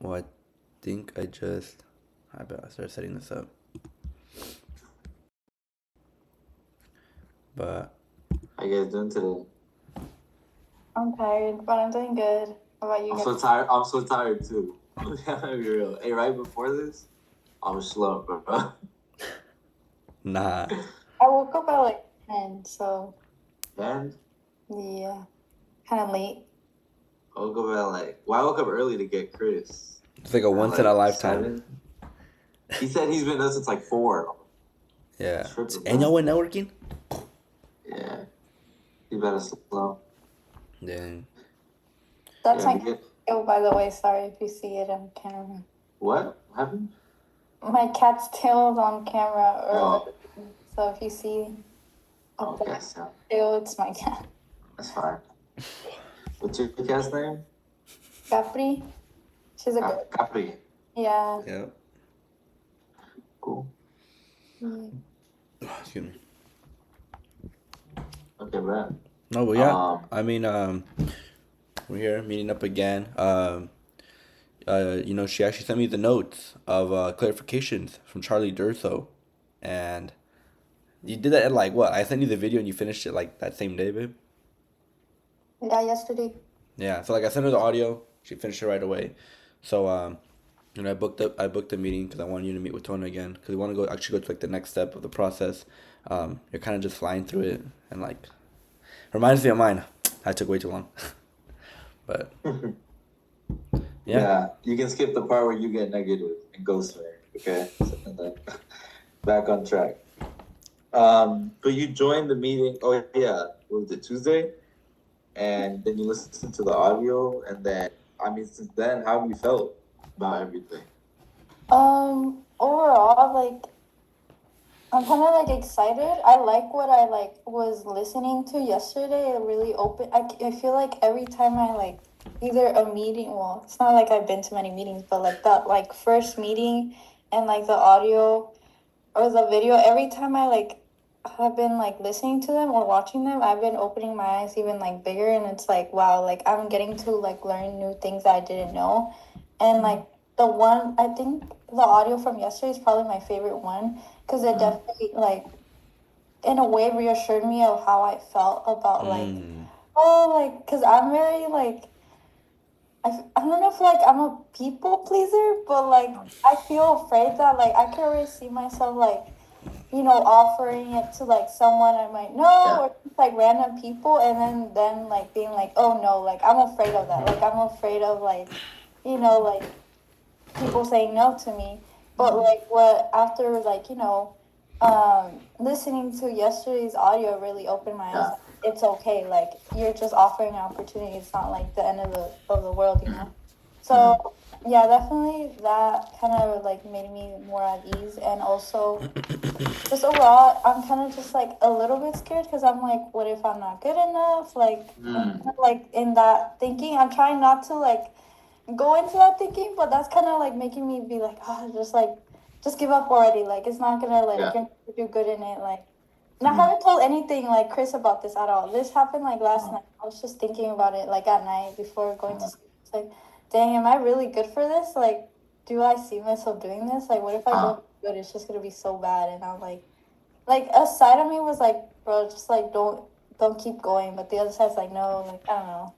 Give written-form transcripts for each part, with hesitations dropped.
Well, I think I better start setting this up. But How you guys doing today? I'm tired, but I'm doing good. How about you I'm guys? so tired. I'm so tired too. I'm gonna be real. Hey, right before this, I was slow, bro. nah. I woke up at like 10, so And yeah, kind of late. I woke up at I woke up early to get Chris. It's like a once in a lifetime. 7. He said he's been up since 4. Yeah. Tripping, And bro. y'all went networking? Yeah. He's better slow. Dang. That's Yeah, my cat. Oh, by the way, sorry if you see it on camera. What happened? My cat's tail is on camera. Oh. So if you see up Okay, there, so tail, it's my cat. that's fine. What's your cat's name? Capri. She's a girl. Capri. Yeah. Yep. Cool. Excuse me. Okay, man. No, but yeah. I mean, we're here meeting up again. She actually sent me the notes of clarifications from Charlie Durso, and you did that at like what? I sent you the video and you finished it like that same day, babe. Yeah, yesterday. Yeah, so like I sent her the audio, she finished it right away. So I booked the meeting because I wanted you to meet with Tona again because we want to go to like the next step of the process. You're kind of just flying through it and like reminds me of mine. I took way too long, but. Yeah, you can skip the part where you get negative and ghost me. Okay, and then back on track. But you joined the meeting. Oh yeah, what was it, Tuesday? And then you listened to the audio, and then since then, how have you felt about everything? Overall, like, I'm kind of like excited. I like what I like was listening to yesterday. It really opened. I feel like every time I like either a meeting, well, it's not like I've been to many meetings, but like that like first meeting and like the audio or the video, every time I like have been like listening to them or watching them, I've been opening my eyes even like bigger, and it's like wow, like I'm getting to like learn new things that I didn't know. And like the one, I think the audio from yesterday is probably my favorite one because it definitely like in a way reassured me of how I felt about because I'm very like I don't know if like I'm a people pleaser, but like I feel afraid that like I can already see myself like offering it to like someone I might know or just, like random people, and then like being like, oh no, like I'm afraid of that. Like I'm afraid of like like people saying no to me. But like what after like listening to yesterday's audio really opened my eyes. It's okay, like you're just offering an opportunity. It's not like the end of the world, So yeah, definitely that kind of like made me more at ease, and also just overall I'm kind of just like a little bit scared because I'm like, what if I'm not good enough? Like I'm kind of, like in that thinking. I'm trying not to like go into that thinking, but that's kind of like making me be like, just give up already. Like it's not gonna like you're not gonna do good in it. Like, and I haven't told anything like Chris about this at all. This happened like last night. I was just thinking about it like at night before going to sleep. It's like, dang, am I really good for this? Like, do I see myself doing this? Like, what if I don't do good? It's just gonna be so bad. And I'm like a side of me was like, bro, just like don't keep going. But the other side's like, no, like I don't know.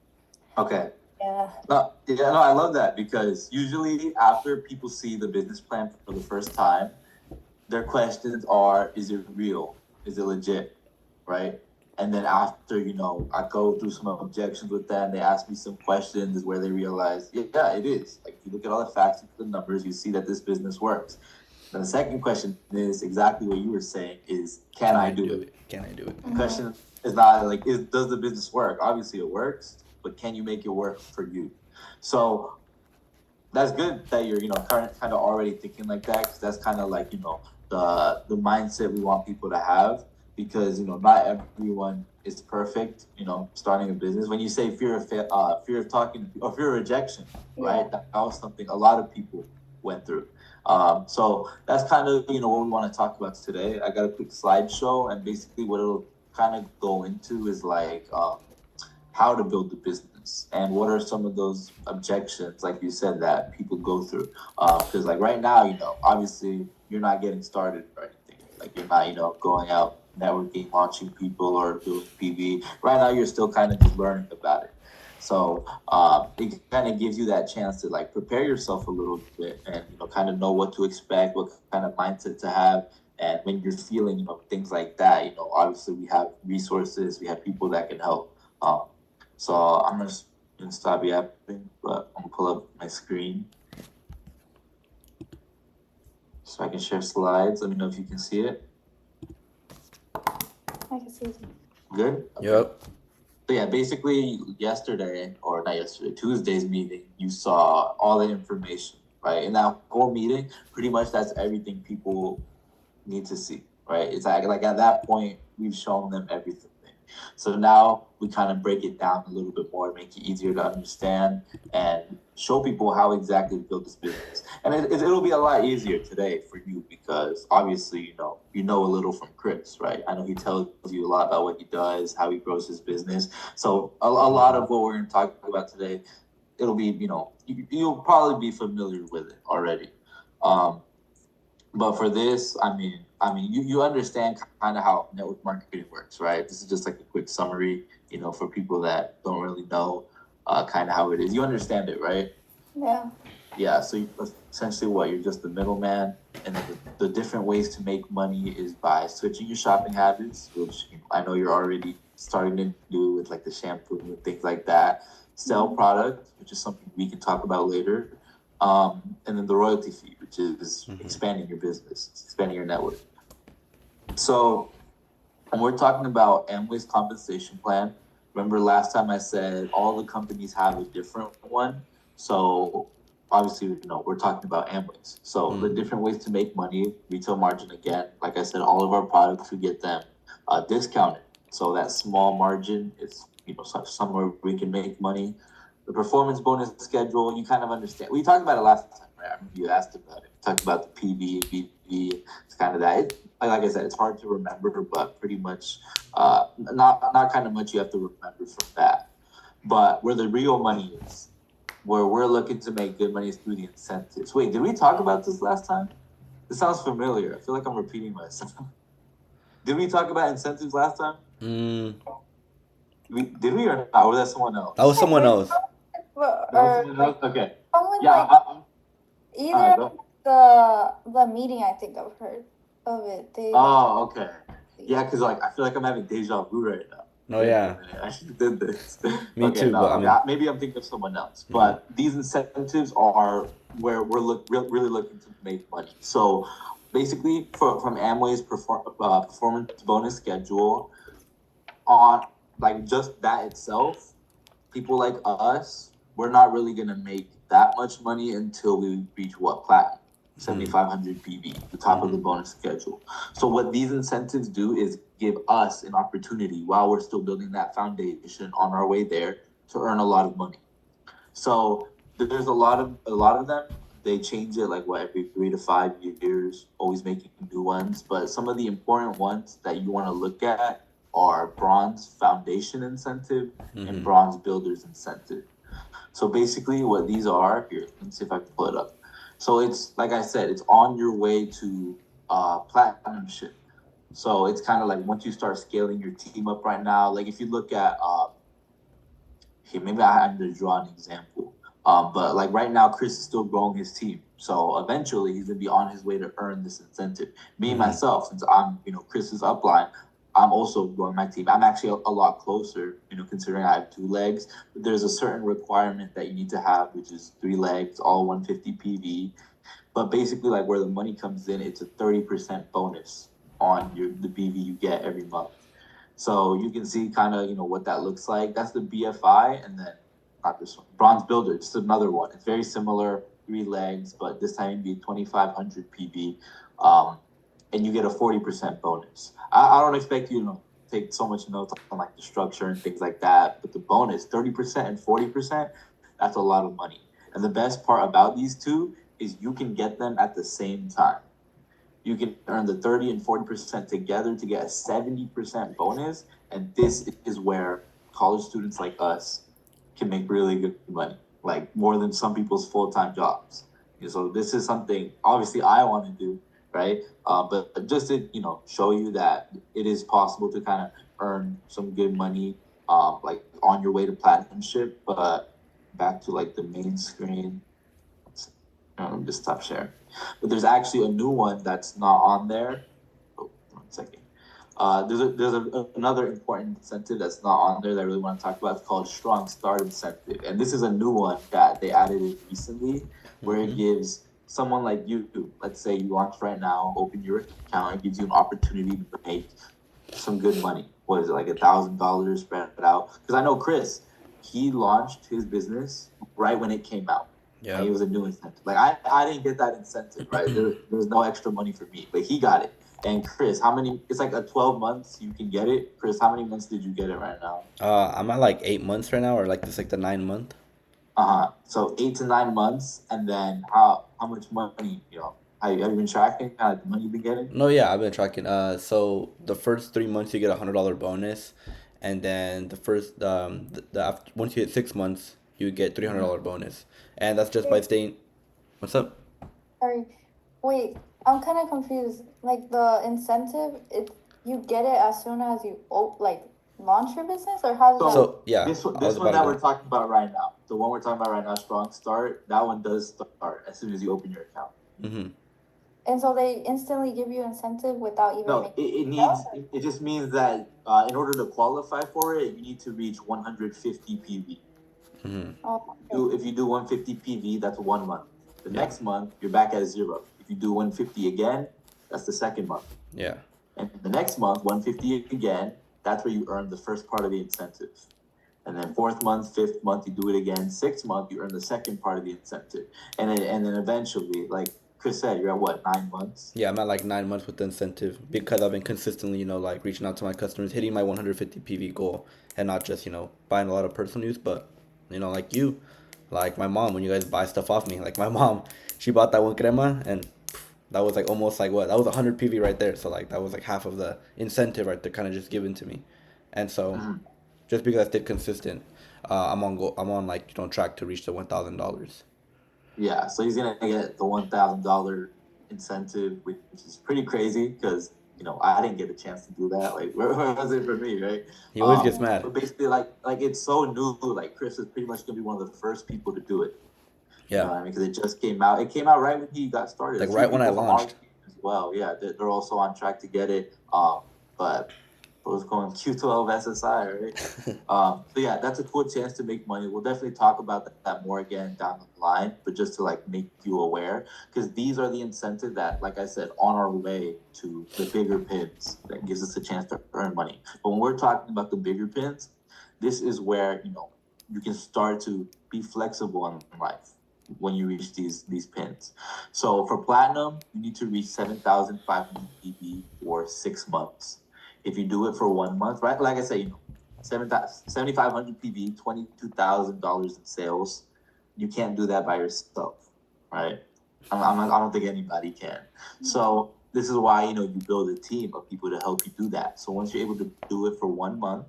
Okay. Yeah. No, I love that because usually after people see the business plan for the first time, their questions are, is it real? Is it legit? Right? And then after, I go through some objections with them, they ask me some questions where they realize, yeah, it is. Like, if you look at all the facts, look at the numbers, you see that this business works. Then the second question is exactly what you were saying is, can I do it? Can I do it? The question is not like, does the business work? Obviously it works, but can you make it work for you? So that's good that you're, kind of already thinking like that, because that's kind of like, the mindset we want people to have, because, not everyone is perfect, starting a business. When you say fear of talking, or fear of rejection, right? That was something a lot of people went through. So that's kind of, what we want to talk about today. I got a quick slideshow, and basically what it'll kind of go into is like, how to build the business and what are some of those objections, like you said, that people go through. Because like right now, obviously you're not getting started or anything. Like you're not, going out networking, launching people or doing PV. Right now, you're still kind of just learning about it. So it kind of gives you that chance to like prepare yourself a little bit and kind of know what to expect, what kind of mindset to have. And when you're feeling things like that, obviously we have resources, we have people that can help. So I'm just gonna stop yapping, but I'm gonna pull up my screen so I can share slides. Let me know if you can see it. I can see it. Good. Okay. Yep. So yeah, basically yesterday, or not yesterday, Tuesday's meeting, you saw all the information, right? In that whole meeting, pretty much that's everything people need to see, right? It's like at that point, we've shown them everything. So now we kind of break it down a little bit more, make it easier to understand, and show people how exactly to build this business. And it'll be a lot easier today for you because obviously you know a little from Chris, right? I know he tells you a lot about what he does, how he grows his business. So a lot of what we're going to talk about today, it'll be you'll probably be familiar with it already. But for this, I mean, you understand kind of how network marketing works, right? This is just like a quick summary, for people that don't really know kind of how it is. You understand it, right? Yeah. Yeah. So essentially, you're just the middleman, and then the different ways to make money is by switching your shopping habits, which I know you're already starting to do with like the shampoo and things like that. Sell product, which is something we can talk about later. And then the royalty fee, which is expanding your business, expanding your network. So when we're talking about Amway's compensation plan, remember last time I said all the companies have a different one. So obviously, we're talking about Amway's. So the different ways to make money, retail margin again, like I said, all of our products, we get them discounted. So that small margin is, somewhere we can make money. The performance bonus schedule, you kind of understand. We talked about it last time, right? I remember you asked about it. We talked about the PV, BV. It's kind of that. Like I said, it's hard to remember, but pretty much not kind of much you have to remember from that. But where the real money is, where we're looking to make good money is through the incentives. Wait, did we talk about this last time? This sounds familiar. I feel like I'm repeating myself. Did we talk about incentives last time? Did we or not? Or was that someone else? That was someone else. Someone else? Okay. Someone Yeah. either the meeting I think I've heard of it. Okay. Yeah, because I feel like I'm having deja vu right now. Oh yeah. I should have did this. Me too, but maybe I'm thinking of someone else. But these incentives are where we're really looking to make money. So basically, from Amway's performance bonus schedule, on like just that itself, people like us, we're not really gonna make that much money until we reach platinum. 7,500 PV, the top of the bonus schedule. So what these incentives do is give us an opportunity while we're still building that foundation on our way there to earn a lot of money. So there's a lot of them. They change it every 3 to 5 years, always making new ones. But some of the important ones that you want to look at are bronze foundation incentive and bronze builders incentive. So basically what these are, here, let me see if I can pull it up. So it's, like I said, it's on your way to platinum ship. So it's kind of like once you start scaling your team up right now, like if you look at, here, maybe I'm going to draw an example. But like right now, Chris is still growing his team. So eventually he's going to be on his way to earn this incentive. Me, myself, since I'm, Chris's upline, I'm also growing my team. I'm actually a lot closer, considering I have 2 legs. But there's a certain requirement that you need to have, which is 3 legs, all 150 PV. But basically, where the money comes in, it's a 30% bonus on the PV you get every month. So you can see kind of, what that looks like. That's the BFI, and then not this one, bronze builder, just another one. It's very similar, 3 legs, but this time it'd be 2,500 PV. And you get a 40% bonus. I don't expect you to take so much notes on the structure and things like that, but the bonus, 30% and 40%, that's a lot of money. And the best part about these two is you can get them at the same time. You can earn the 30 and 40% together to get a 70% bonus, and this is where college students like us can make really good money, like more than some people's full-time jobs. So this is something obviously I want to do, right? But just to show you that it is possible to kind of earn some good money, like on your way to platinumship. But back to like the main screen. Let me just stop sharing. But there's actually a new one that's not on there. Oh, 1 second. Another important incentive that's not on there that I really want to talk about. It's called Strong Start Incentive, and this is a new one that they added in recently, where it gives someone like you, let's say you launch right now, open your account, it gives you an opportunity to make some good money. What is it, like $1,000 spread out? Because I know Chris, he launched his business right when it came out. Yeah. And it was a new incentive. Like I didn't get that incentive, right? There's no extra money for me, but he got it. And Chris, how many? It's like a 12 months you can get it. Chris, how many months did you get it right now? I'm at like 8 months right now, or like this like the 9 month. So 8 to 9 months, and then how much money? Have you been tracking? How much money you've been getting? No, yeah, I've been tracking. So the first 3 months you get $100 bonus, and then the first after, once you hit 6 months you get $300 bonus, and that's just by staying. What's up? Sorry. Wait, I'm kind of confused. Like the incentive, you get it as soon as you launch your business, or how does that? So yeah, this I was one about to that go. we're talking about right now, the one we're talking about right now, Strong Start, that one does start as soon as you open your account. Mm-hmm. And so they instantly give you incentive without even No, making it just means that in order to qualify for it, you need to reach 150 PV. Mm-hmm. Oh, If you do 150 PV, that's 1 month. The Yeah. next month, you're back at 0. If you do 150 again, that's the second month. Yeah. And the next month, 150 again, that's where you earn the first part of the incentive. And then 4th month, 5th month, you do it again. 6th month, you earn the second part of the incentive. And then eventually, like Chris said, you're at what, 9 months? Yeah, I'm at like 9 months with the incentive because I've been consistently, like reaching out to my customers, hitting my 150 PV goal, and not just, buying a lot of personal use, but, like you, like my mom, when you guys buy stuff off me, like my mom, she bought that one crema, and that was like almost like what? That was 100 PV right there. So like that was like half of the incentive right there, kind of just given to me, and so just because I stayed consistent, I'm on like track to reach the $1,000. Yeah, so he's gonna get the $1,000 incentive, which is pretty crazy because I didn't get a chance to do that. Like, where was it for me, right? He always gets mad. But basically, like it's so new. Like Chris is pretty much gonna be one of the first people to do it. You know Yeah, what I mean? Because it just came out. It came out right when he got started. like A few right when I people from our launched. team as well. Yeah, they're also on track to get it. But it was going Q12 SSI, right? So yeah, that's a cool chance to make money. We'll definitely talk about that more again down the line, but just to like make you aware, because these are the incentives that, like I said, on our way to the bigger pins that gives us a chance to earn money. But when we're talking about the bigger pins, this is where you can start to be flexible in life when you reach these pins. So for platinum, you need to reach 7,500 PB for 6 months. If you do it for 1 month, right? Like I say, 7,500 PB, $22,000 in sales. You can't do that by yourself, right? I don't think anybody can. So this is why you build a team of people to help you do that. So once you're able to do it for 1 month,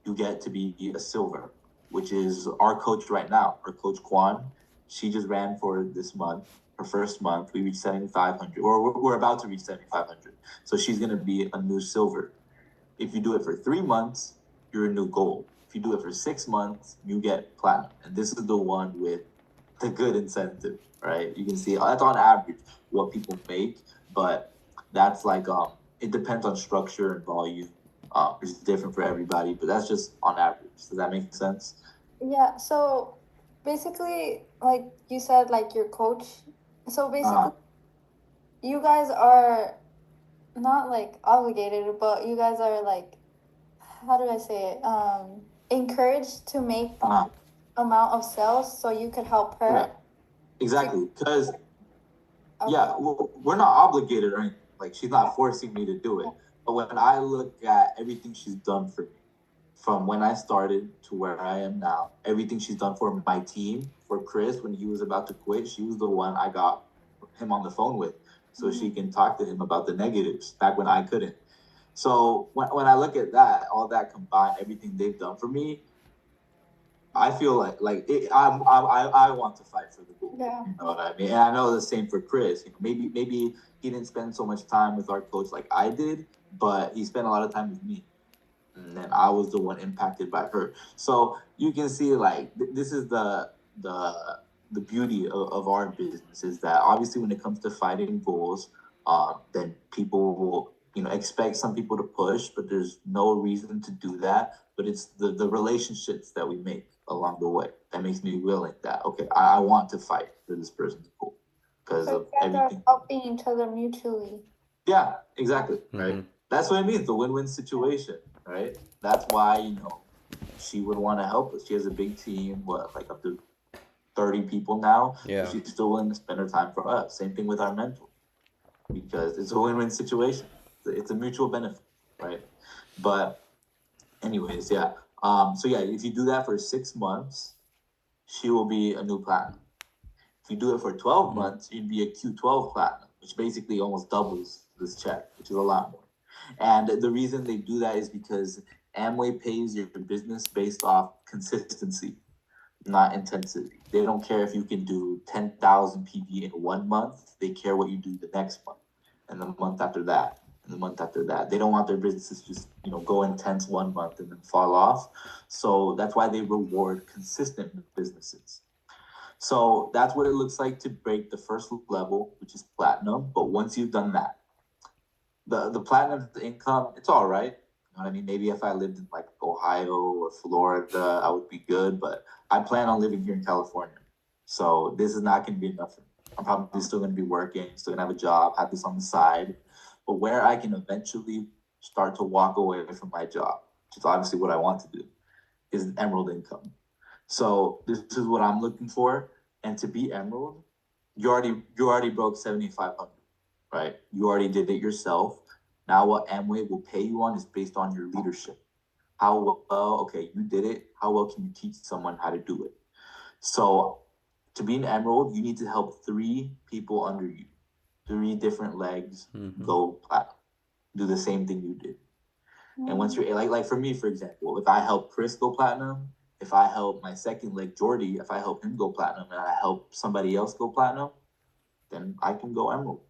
you get to be a silver, which is our coach right now, our coach Kwan. She just ran for this month. Her first month, we reached 7,500, or we're about to reach 7,500. So she's gonna be a new silver. If you do it for 3 months, you're a new gold. If you do it for 6 months, you get platinum. And this is the one with the good incentive, right? You can see that's on average what people make, but that's like it depends on structure and volume. It's different for everybody, but that's just on average. Does that make sense? yeah. So basically, like you said, like your coach. So basically, you guys are not like obligated, but you guys are like, how do I say it? Encouraged to make amount of sales so you could help her. Yeah, exactly. Because yeah, we're not obligated or anything. Like she's not forcing me to do it. But when I look at everything she's done for me, from when I started to where I am now, everything she's done for my team, for Chris when he was about to quit, she was the one I got him on the phone with, so she can talk to him about the negatives back when I couldn't. So when I look at that, all that combined, everything they've done for me, I feel like I want to fight for the goal. Yeah. You know what I mean? And I know the same for Chris. You know, maybe he didn't spend so much time with our coach like I did, but he spent a lot of time with me, and then I was the one impacted by her. So you can see like this is the the beauty of our business is that obviously when it comes to fighting goals, then people will expect some people to push, but there's no reason to do that. But it's the relationships that we make along the way that makes me willing that okay, I want to fight for this person's goal because So of you guys are everything. helping each other mutually. Yeah, exactly. Right. Mhm. That's what it means, the win-win situation, right? That's why, she would want to help us. She has a big team, like up to 30 people now. Yeah. But she's still willing to spend her time for us. Same thing with our mentor, because it's a win-win situation. It's a mutual benefit, right? But anyways, yeah. So yeah, if you do that for 6 months, she will be a new platinum. If you do it for 12 months, you'd be a Q12 platinum, which basically almost doubles this check, which is a lot more. And the reason they do that is because Amway pays your business based off consistency, not intensity. They don't care if you can do 10,000 PV in 1 month. They care what you do the next month, and the month after that, and the month after that. They don't want their businesses to just go intense 1 month and then fall off. So that's why they reward consistent businesses. So that's what it looks like to break the first level, which is platinum. But once you've done that, the platinum income, it's all right. You know what I mean? Maybe if I lived in like Ohio or Florida, I would be good. But I plan on living here in California, so this is not going to be enough for me. I'm probably still going to be working, still going to have a job, have this on the side. But where I can eventually start to walk away from my job, which is obviously what I want to do, is emerald income. So this is what I'm looking for. And to be emerald, you already broke 7,500, right? You already did it yourself. Now what Amway will pay you on is based on your leadership. How well, okay, you did it. How well can you teach someone how to do it? So to be an emerald, you need to help 3 people under you, 3 different legs go platinum. Do the same thing you did. And once you're like for me, for example, if I help Chris go platinum, if I help my second leg Jordy, if I help him go platinum and I help somebody else go platinum, then I can go emerald.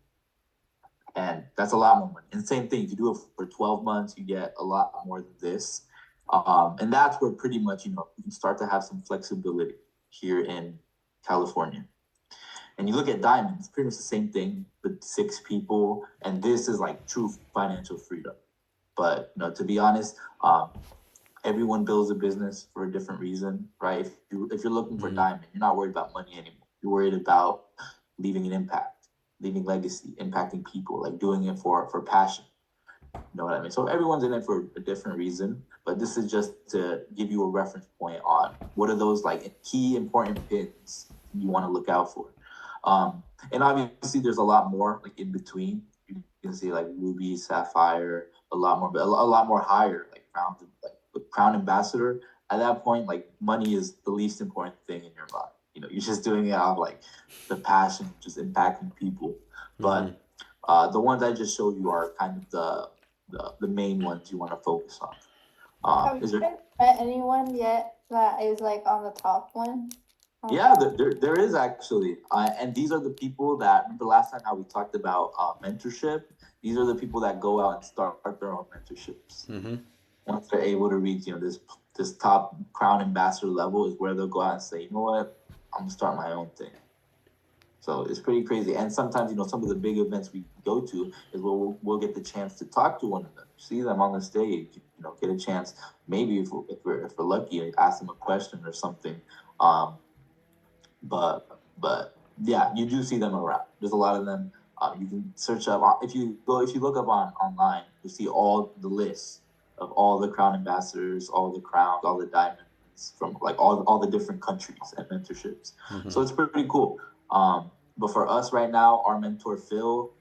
And that's a lot more money. And same thing, if you do it for 12 months, you get a lot more than this. And that's where pretty much, you can start to have some flexibility here in California. And you look at diamond, it's pretty much the same thing with 6 people. And this is like true financial freedom. But, to be honest, everyone builds a business for a different reason, right? If you're looking for diamond, you're not worried about money anymore. You're worried about leaving an impact, leaving legacy, impacting people, like doing it for passion. You know what I mean? So everyone's in it for a different reason, but this is just to give you a reference point on what are those like key important pins you want to look out for. And obviously there's a lot more like in between. You can see like ruby, sapphire, a lot more, but a lot more higher, like crown ambassador. At that point, like money is the least important thing in your life. You're just doing it out of like the passion, just impacting people. But the ones I just showed you are kind of the main ones you want to focus on. Have you guys met anyone yet that is like on the top one? Yeah, there is actually. And these are the people that, remember last time how we talked about mentorship? These are the people that go out and start their own mentorships. Once they're able to reach, this top crown ambassador level is where they'll go out and say, you know what, I'm going to start my own thing. So it's pretty crazy. And sometimes, some of the big events we go to is where we'll get the chance to talk to one another, see them on the stage, get a chance, maybe if we're lucky, ask them a question or something. But yeah, you do see them around. There's a lot of them. You can search up if you look up online, you see all the lists of all the crown ambassadors, all the crowns, all the diamonds from like all the different countries and mentorships. So it's pretty cool. But for us right now, our mentor Phil,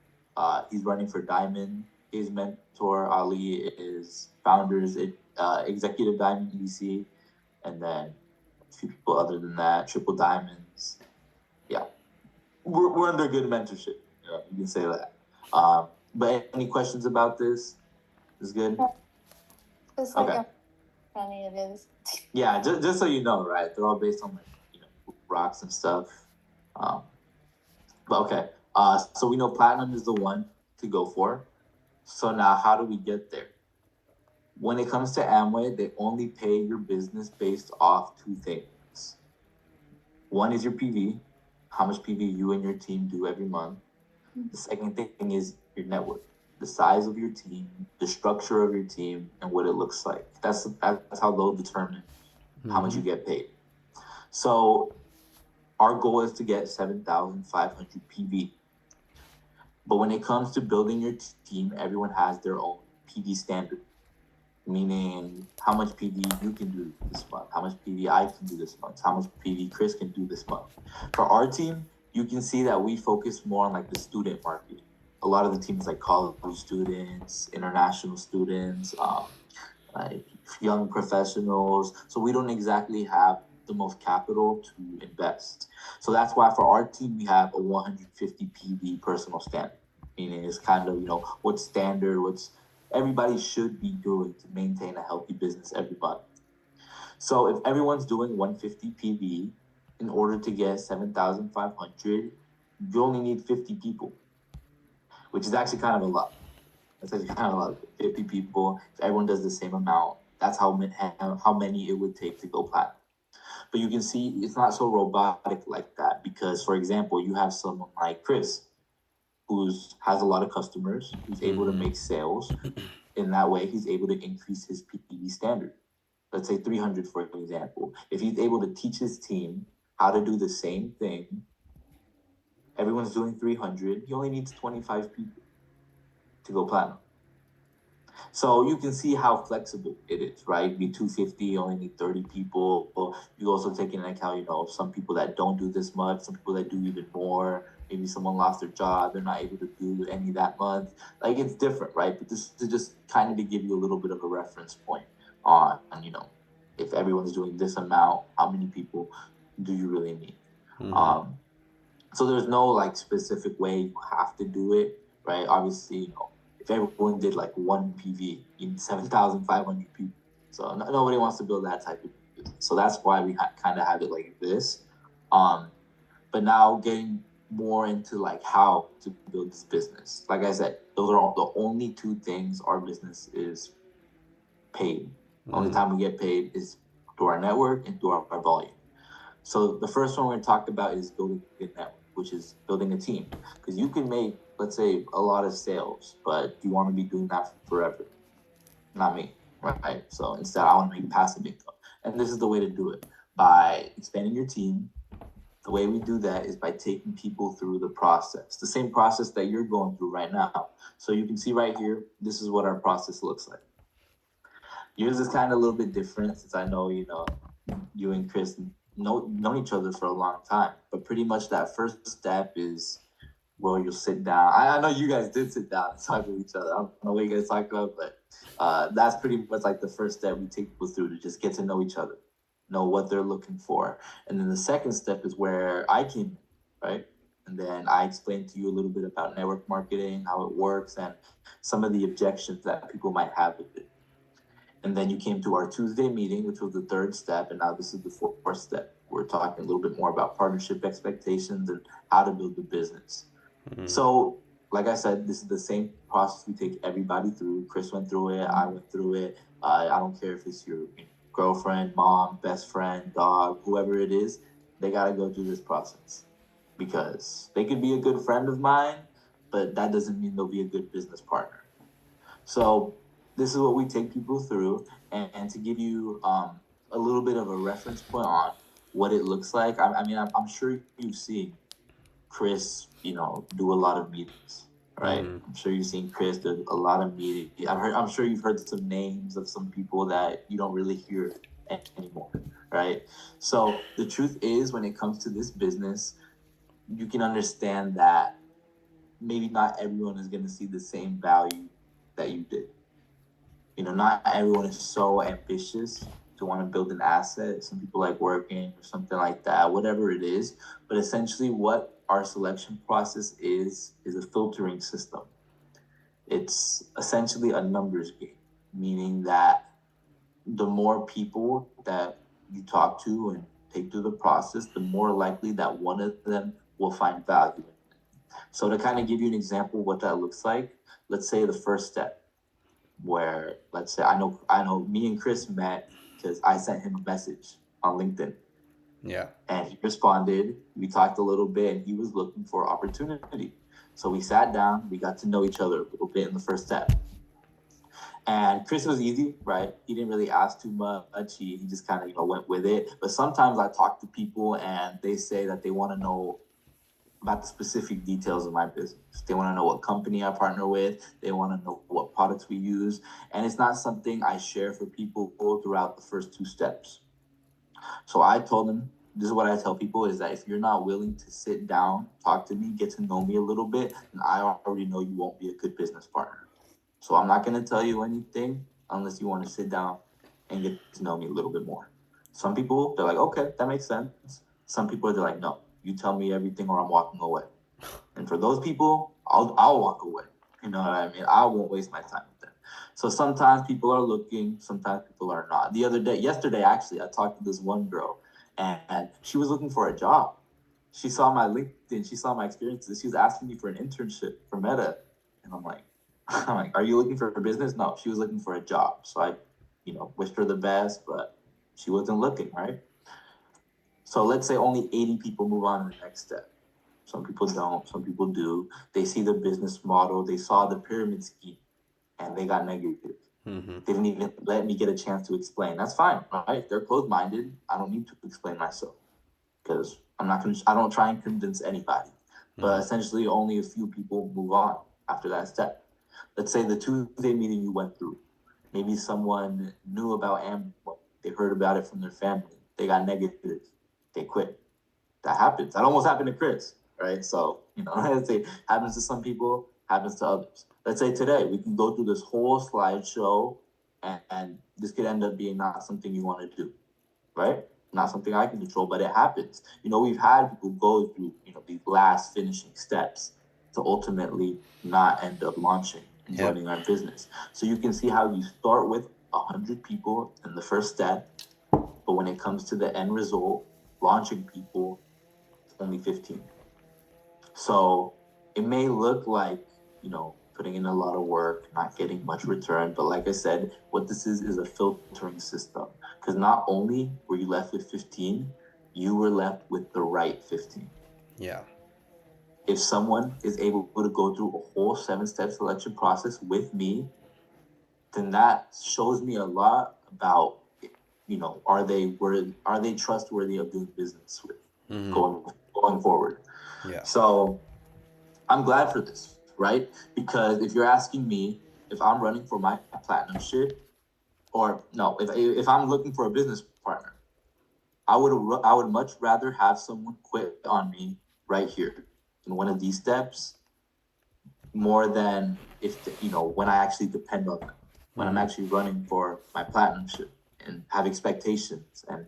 he's running for diamond. His mentor Ali is founders executive diamond EDC, and then a few people other than that, triple diamonds. Yeah, we're under good mentorship. You can say that. But any questions about this? It's good. Just like Okay. how funny it is. Yeah, just so you know, right? They're all based on like rocks and stuff. Um, but okay. So we know platinum is the one to go for. So now, how do we get there? When it comes to Amway, they only pay your business based off two things. One is your PV, how much PV you and your team do every month. The second thing is your network, the size of your team, the structure of your team, and what it looks like. That's how they'll determine how much you get paid. So our goal is to get 7,500 PV. But when it comes to building your team, everyone has their own PV standard, meaning how much PV you can do this month, how much PV I can do this month, how much PV Chris can do this month. For our team, you can see that we focus more on like the student market. A lot of the teams like college students, international students, like young professionals. So we don't exactly have the most capital to invest. So that's why for our team, we have a 150 PV personal standard, meaning it's kind of, what's standard, what's everybody should be doing to maintain a healthy business every month. So if everyone's doing 150 PV, in order to get 7,500, you only need 50 people, which is actually kind of a lot. That's actually kind of a lot. 50 people, if everyone does the same amount, that's how many it would take to go platinum. But you can see it's not so robotic like that because, for example, you have someone like Chris, who has a lot of customers, who's able to make sales. In that way, he's able to increase his PV standard. Let's say 300, for example. If he's able to teach his team how to do the same thing, everyone's doing 300, he only needs 25 people to go platinum. So you can see how flexible it is, right? Be 250, you only need 30 people. You also take into account, some people that don't do this much, some people that do even more. Maybe someone lost their job, they're not able to do any that month. Like, it's different, right? But this is just kind of to give you a little bit of a reference point on, if everyone's doing this amount, how many people do you really need? So there's no like specific way you have to do it, right? Obviously, if everyone did like one PV in 7,500 people, so nobody wants to build that type of business. So that's why we kind of have it like this. But now getting more into like how to build this business. Like I said, those are all the only two things our business is paid. Only time we get paid is through our network and through our volume. So the first one we're going to talk about is building a network, which is building a team. Because you can make, let's say, a lot of sales, but you want to be doing that forever. Not me, right? So instead, I want to make passive income. And this is the way to do it. By expanding your team, the way we do that is by taking people through the process. The same process that you're going through right now. So you can see right here, this is what our process looks like. Yours is kind of a little bit different since I know, you and Chris known each other for a long time, but pretty much that first step is, well, you'll sit down. I know you guys did sit down and talk with each other. I don't know what you guys talk about, but that's pretty much like the first step we take people through to just get to know each other, know what they're looking for. And then the second step is where I came in, right? And then I explained to you a little bit about network marketing, how it works, and some of the objections that people might have with it. And then you came to our Tuesday meeting, which was the third step. And now this is the fourth step. We're talking a little bit more about partnership expectations and how to build the business. So, like I said, this is the same process we take everybody through. Chris went through it. I went through it. I don't care if it's your girlfriend, mom, best friend, dog, whoever it is, they got to go through this process. Because they could be a good friend of mine, but that doesn't mean they'll be a good business partner. So this is what we take people through, and to give you a little bit of a reference point on what it looks like. I'm sure you've seen Chris, do a lot of meetings, right? I'm sure you've seen Chris do a lot of meetings. I'm sure you've heard some names of some people that you don't really hear anymore, right? So the truth is, when it comes to this business, you can understand that maybe not everyone is going to see the same value that you did. Not everyone is so ambitious to want to build an asset. Some people like working or something like that, whatever it is. But essentially what our selection process is a filtering system. It's essentially a numbers game, meaning that the more people that you talk to and take through the process, the more likely that one of them will find value. So to kind of give you an example of what that looks like, let's say the first step, where let's say I know me and Chris met because I sent him a message on LinkedIn. Yeah. And he responded. We talked a little bit, and he was looking for opportunity. So we sat down. We got to know each other a little bit in the first step. And Chris was easy, right? He didn't really ask too much. He just kind of went with it. But sometimes I talk to people, and they say that they want to know about the specific details of my business. They want to know what company I partner with. They want to know what products we use. And it's not something I share for people throughout the first two steps. So I told them, this is what I tell people, is that if you're not willing to sit down, talk to me, get to know me a little bit, then I already know you won't be a good business partner. So I'm not going to tell you anything unless you want to sit down and get to know me a little bit more. Some people, they're like, okay, that makes sense. Some people, they're like, no, you tell me everything or I'm walking away. And for those people, I'll walk away. You know what I mean? I won't waste my time with them. So sometimes people are looking, sometimes people are not. Yesterday, actually, I talked to this one girl, and she was looking for a job. She saw my LinkedIn, she saw my experiences. She was asking me for an internship for Meta, and I'm like, are you looking for a business? No, she was looking for a job. So I, wished her the best, but she wasn't looking, right? So let's say only 80 people move on to the next step. Some people don't, some people do. They see the business model, they saw the pyramid scheme, and they got negative. Mm-hmm. They didn't even let me get a chance to explain. That's fine, right? They're closed-minded. I don't need to explain myself because I don't try and convince anybody. But essentially, only a few people move on after that step. Let's say the Tuesday meeting you went through. Maybe someone knew about Amway. They heard about it from their family. They got negative. They quit. That happens. That almost happened to Chris, right? So, let's say happens to some people, happens to others. Let's say today we can go through this whole slideshow and this could end up being not something you want to do, right? Not something I can control, but it happens. We've had people go through, these last finishing steps to ultimately not end up launching and joining our business. So you can see how you start with 100 people in the first step, but when it comes to the end result, launching people, only 15. So it may look like, putting in a lot of work, not getting much return. But like I said, what this is a filtering system. Because not only were you left with 15, you were left with the right 15. Yeah. If someone is able to go through a whole 7-step selection process with me, then that shows me a lot about, are they trustworthy of doing business with going forward. Yeah. So I'm glad for this, right? Because if you're asking me if I'm running for my platinumship, or no, if I'm looking for a business partner, I would much rather have someone quit on me right here in one of these steps, more than when I actually depend on them, when I'm actually running for my platinumship and have expectations and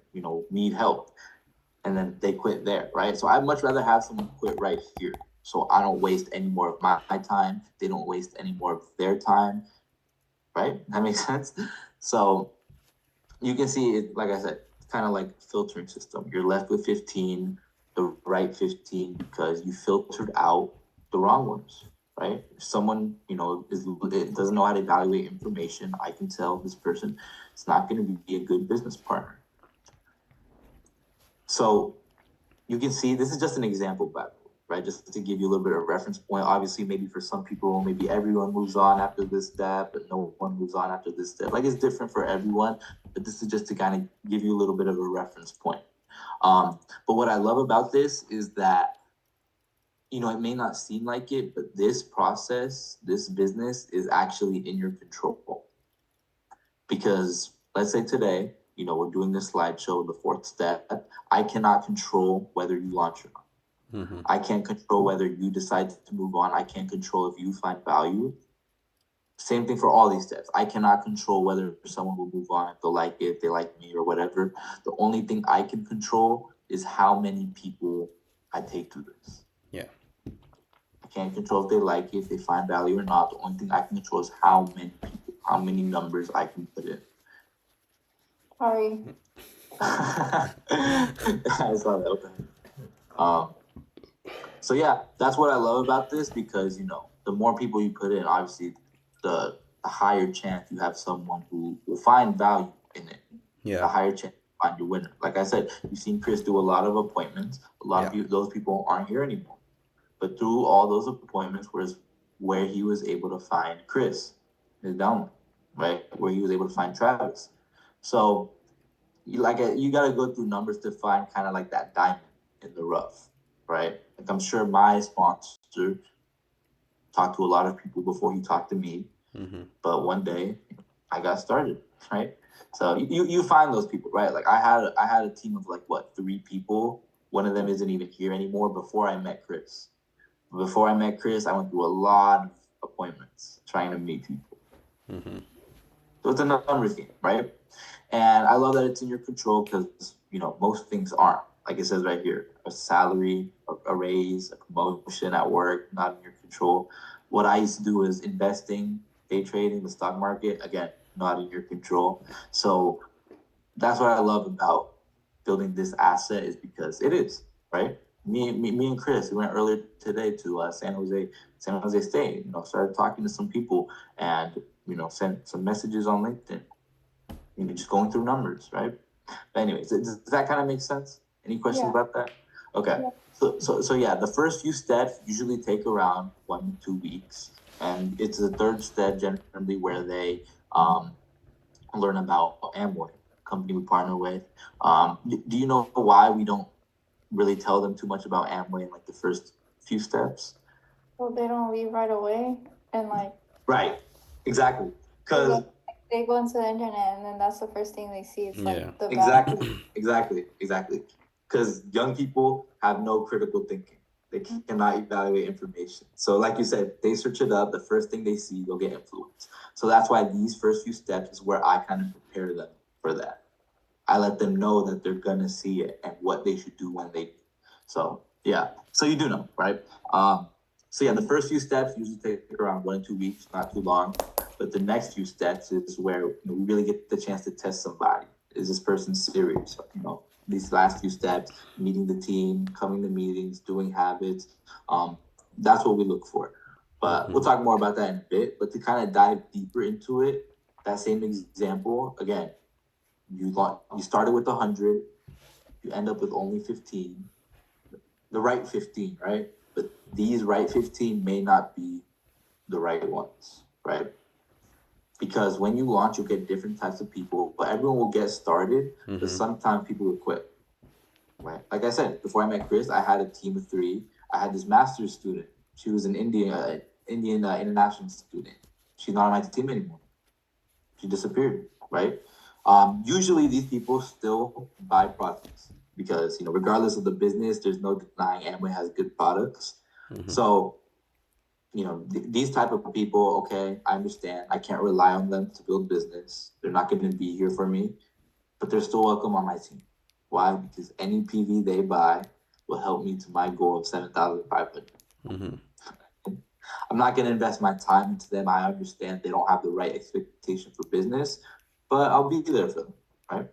need help, and then they quit there, right? So I'd much rather have someone quit right here, so I don't waste any more of my time. They don't waste any more of their time, right? That makes sense. So you can see it, like I said, it's kind of like a filtering system. You're left with 15, the right 15, because you filtered out the wrong ones, right? If someone, doesn't know how to evaluate information, I can tell this person is not going to be a good business partner. So you can see this is just an example, right? Just to give you a little bit of reference point. Obviously, maybe for some people, maybe everyone moves on after this step, but no one moves on after this step. Like, it's different for everyone, but this is just to kind of give you a little bit of a reference point. But what I love about this is that, it may not seem like it, but this process, this business is actually in your control. Because let's say today, we're doing this slideshow, the 4th step. I cannot control whether you launch or not. I can't control whether you decide to move on. I can't control if you find value. Same thing for all these steps. I cannot control whether someone will move on, if they like it, if they like me or whatever. The only thing I can control is how many people I take through this. Yeah. I Can't control if they like it, if they find value or not. The only thing I can control is how many people, how many numbers I can put in. Sorry. I saw that. Okay. So yeah, that's what I love about this, because the more people you put in, obviously, the higher chance you have someone who will find value in it. The Yeah. higher chance you find your winner. Like I said, you've seen Chris do a lot of appointments. A lot of those people aren't here anymore. But through all those appointments was where he was able to find Chris, his downline, right? Where he was able to find Travis. So you got to go through numbers to find kind of like that diamond in the rough, right? Like, I'm sure my sponsor talked to a lot of people before he talked to me, but one day I got started, right? So you find those people, right? Like I had a team of 3 people. One of them isn't even here anymore. Before I met Chris, I went through a lot of appointments trying to meet people. So it's a numbers game, right? And I love that it's in your control, because most things aren't. Like it says right here, a salary, a raise, a promotion at work, not in your control. What I used to do is investing, day trading, the stock market, again, not in your control. So that's what I love about building this asset, is because it is, right? Me and Chris, we went earlier today to San Jose State. Started talking to some people, and sent some messages on LinkedIn. Just going through numbers, right? But anyways, does that kind of make sense? Any questions about that? Okay. Yeah. So yeah, the first few steps usually take around 1 to 2 weeks, and it's the third step generally where they learn about Amway, company we partner with. Do you know why we don't really tell them too much about Amway in the first few steps? Well, they don't leave right away, and Right, exactly, because they go into the internet, and then that's the first thing they see. It's the exactly, because young people have no critical thinking. They cannot evaluate information. So like you said, they search it up. The first thing they see, they'll get influenced. So that's why these first few steps is where I kind of prepare them for that. I let them know that they're going to see it and what they should do when they do. So yeah, so you do know, right? So yeah, the first few steps usually take around 1 to 2 weeks, not too long. But the next few steps is where we really get the chance to test somebody. Is this person serious? These last few steps, meeting the team, coming to meetings, doing habits, that's what we look for. But we'll talk more about that in a bit. But to kind of dive deeper into it, that same example, again, you started with 100, you end up with only 15, the right 15, right? But these right 15 may not be the right ones, right? Because when you launch, you'll get different types of people, but everyone will get started, but sometimes people will quit, right? Like I said, before I met Chris, I had a team of 3. I had this master's student. She was an Indian international student. She's not on my team anymore. She disappeared, right? Usually these people still buy products because, regardless of the business, there's no denying Amway has good products. So, these type of people, okay, I understand. I can't rely on them to build business. They're not going to be here for me, but they're still welcome on my team. Why? Because any PV they buy will help me to my goal of 7,500. I'm not going to invest my time into them. I understand they don't have the right expectation for business, but I'll be there for them, right?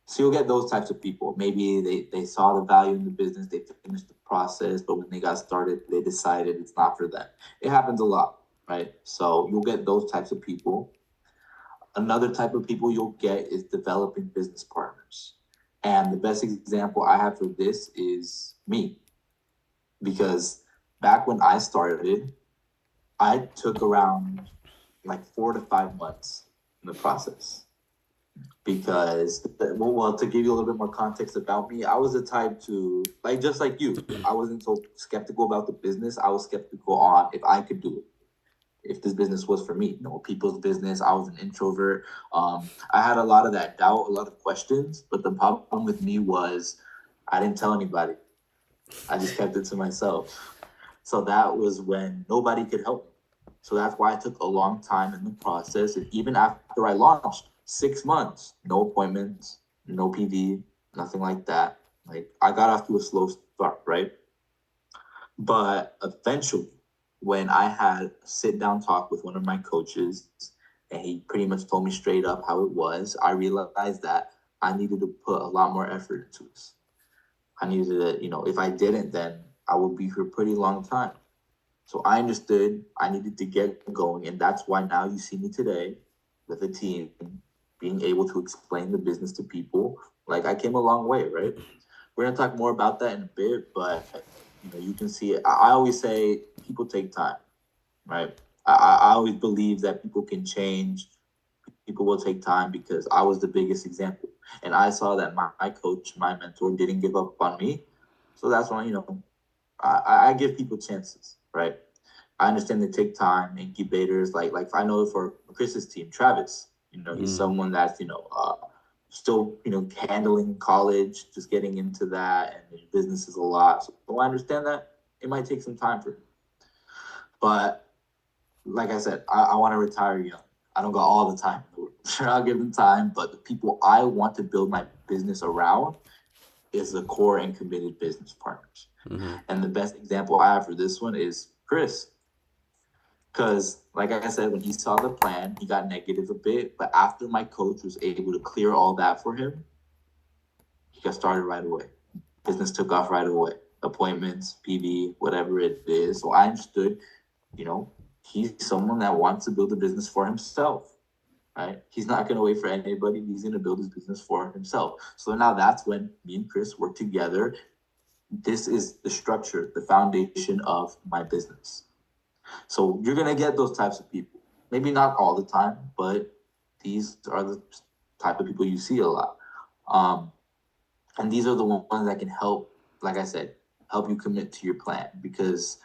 So you'll get those types of people. Maybe they saw the value in the business, they finished the process, but when they got started, they decided it's not for them. It happens a lot, right? So you'll get those types of people. Another type of people you'll get is developing business partners. And the best example I have for this is me. Because back when I started, I took around 4 to 5 months in the process. Because, well, to give you a little bit more context about me, I was the type to, just like you, I wasn't so skeptical about the business. I was skeptical on if I could do it, if this business was for me, people's business. I was an introvert. I had a lot of that doubt, a lot of questions, but the problem with me was I didn't tell anybody. I just kept it to myself. So that was when nobody could help me. So that's why I took a long time in the process. And even after I launched, 6 months, no appointments, no PV, nothing like that. I got off to a slow start, right? But eventually, when I had a sit down talk with one of my coaches, and he pretty much told me straight up how it was, I realized that I needed to put a lot more effort into this. I needed to, if I didn't, then I would be for a pretty long time. So I understood I needed to get going, and that's why now you see me today with a team being able to explain the business to people. Like, I came a long way, right? We're gonna talk more about that in a bit, but you can see it. I always say people take time, right? I always believe that people can change. People will take time because I was the biggest example, and I saw that my coach, my mentor, didn't give up on me. So that's why I give people chances, right? I understand they take time. Incubators, like I know for Chris's team, Travis, he's someone that's still handling college, just getting into that, and his business is a lot. So I understand that it might take some time for him, but like I said, I want to retire young. I don't got all the time in the world. Sure, I'll give them time, but the people I want to build my business around is the core and committed business partners. And the best example I have for this one is Chris. Because, like I said, when he saw the plan, he got negative a bit. But after my coach was able to clear all that for him, he got started right away. Business took off right away. Appointments, PV, whatever it is. So I understood, he's someone that wants to build a business for himself. Right? He's not going to wait for anybody. He's going to build his business for himself. So now that's when me and Chris work together. This is the structure, the foundation of my business. So you're going to get those types of people. Maybe not all the time, but these are the type of people you see a lot. And these are the ones that can help, like I said, help you commit to your plan. Because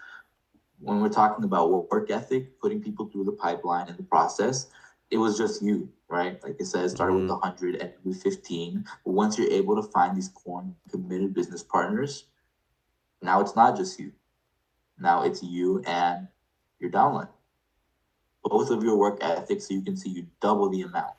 when we're talking about work ethic, putting people through the pipeline and the process, it was just you, right? Like I said, it started with 100 and with 15. But once you're able to find these core and committed business partners, now it's not just you. Now it's you and your downline. Both of your work ethics, so you can see you double the amount.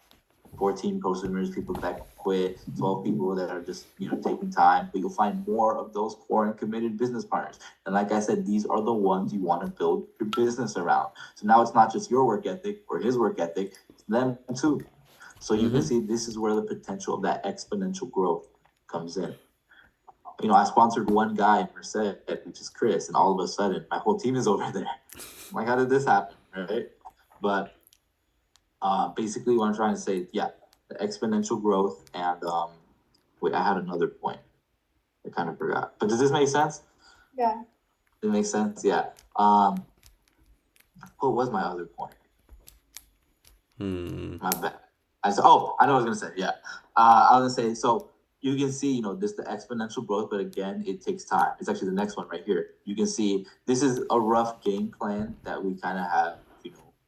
14 customers, people that quit, 12 people that are just taking time, but you'll find more of those core and committed business partners. And like I said, these are the ones you want to build your business around. So now it's not just your work ethic or his work ethic, it's them too. So you can see this is where the potential of that exponential growth comes in. I sponsored one guy in Merced, which is Chris, and all of a sudden my whole team is over there. I'm like, how did this happen, right? But basically what I'm trying to say is, the exponential growth. And wait, I had another point. I kind of forgot. But does this make sense? Yeah. It makes sense? Yeah. What was my other point? My bad. I know what I was going to say. Yeah. I was going to say, so you can see, this the exponential growth, but again, it takes time. It's actually the next one right here. You can see this is a rough game plan that we kind of have.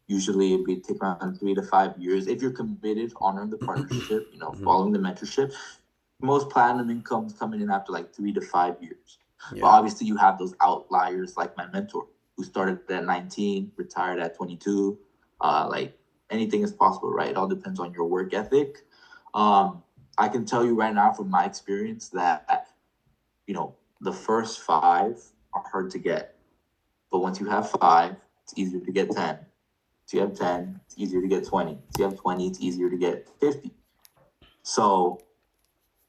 Usually it'd be take around 3 to 5 years. If you're committed, honoring the partnership, following the mentorship, most platinum incomes coming in after like 3 to 5 years. Yeah. But obviously you have those outliers like my mentor who started at 19, retired at 22. Like anything is possible, right? It all depends on your work ethic. I can tell you right now from my experience that, the first 5 are hard to get. But once you have 5, it's easier to get 10. So you have 10, it's easier to get 20. So you have 20, it's easier to get 50. So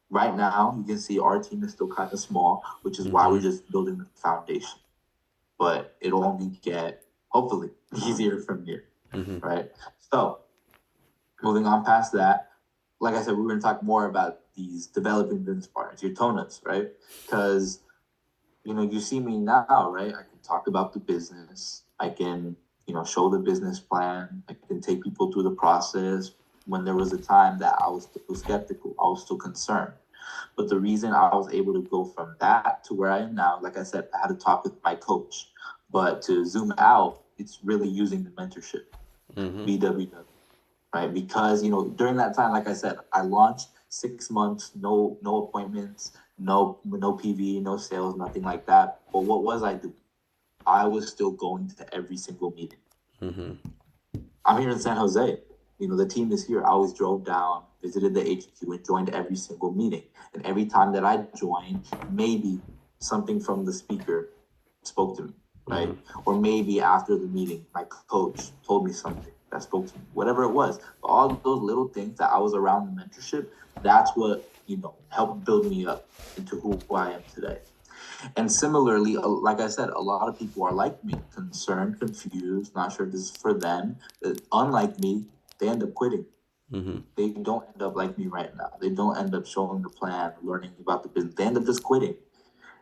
right now, you can see our team is still kind of small, which is why we're just building the foundation. But it'll only get, hopefully, easier from here, right? So moving on past that, like I said, we're going to talk more about these developing business partners, your Tonas, right? Because, you see me now, right? I can talk about the business. I can show the business plan. I can take people through the process. When there was a time that I was still skeptical, I was still concerned. But the reason I was able to go from that to where I am now, like I said, I had to talk with my coach. But to zoom out, it's really using the mentorship, BWW, right? Because, during that time, like I said, I launched 6 months, no appointments, no PV, no sales, nothing like that. But what was I doing? I was still going to every single meeting. I'm here in San Jose. The team is here. I always drove down, visited the HQ, and joined every single meeting. And every time that I joined, maybe something from the speaker spoke to me, right? Or maybe after the meeting, my coach told me something that spoke to me, whatever it was. All those little things that I was around the mentorship, that's what, helped build me up into who I am today. And similarly, like I said, a lot of people are like me, concerned, confused, not sure if this is for them. Unlike me, they end up quitting. They don't end up like me right now. They don't end up showing the plan, learning about the business. They end up just quitting.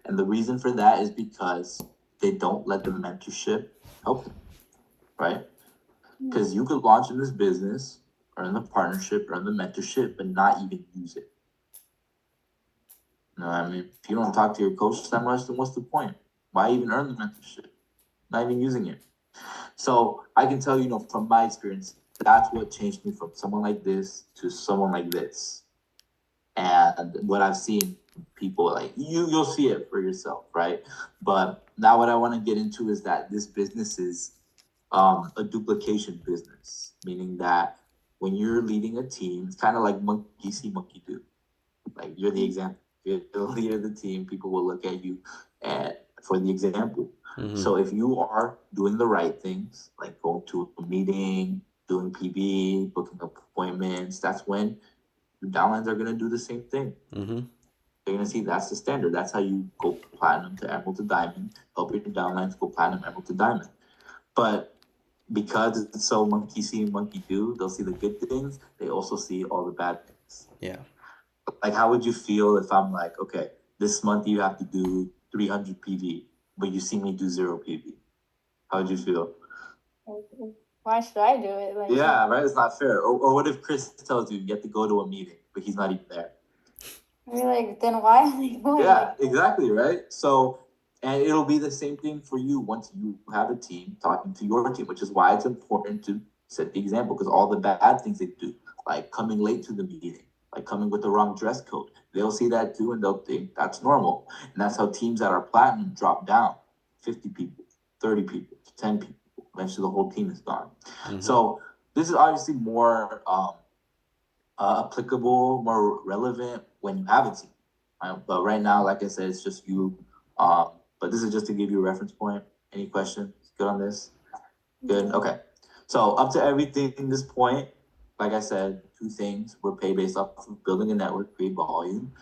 And the reason for that is because they don't let the mentorship help them, right? Because you could launch in this business or in the partnership or in the mentorship, but not even use it. You know what I mean? If you don't talk to your coach that much, then what's the point? Why even earn the mentorship? Not even using it. So I can tell you, from my experience, that's what changed me from someone like this to someone like this. And what I've seen people like you'll see it for yourself, right? But now what I want to get into is that this business is a duplication business, meaning that when you're leading a team, it's kind of like monkey see, monkey do. Like you're the example, you're the leader of the team. People will look at you for the example. So if you are doing the right things, like going to a meeting, doing PB, booking appointments, that's when your downlines are going to do the same thing. They're going to see that's the standard. That's how you go platinum to emerald to diamond, help your downlines go platinum, emerald to diamond. But because it's so monkey see, monkey do, they'll see the good things. They also see all the bad things. Yeah. Like, how would you feel if I'm like, okay, this month you have to do 300 PV, but you see me do 0 PV? How would you feel? Why should I do it? Yeah, right? It's not fair. Or what if Chris tells you have to go to a meeting, but he's not even there? I'd be like, then why am I going? Yeah, exactly, right? So, and it'll be the same thing for you once you have a team talking to your team, which is why it's important to set the example, because all the bad things they do, like coming late to the meeting, like coming with the wrong dress code, they'll see that too and they'll think that's normal. And that's how teams that are platinum drop down 50 people, 30 people, 10 people. Eventually the whole team is gone. So this is obviously more applicable, more relevant when you have a team. Right? But right now, like I said, it's just you. But this is just to give you a reference point. Any questions? Good on this? Good. Okay. So up to everything in this point, like I said, 2 things. We're paid based off of building a network, create volume.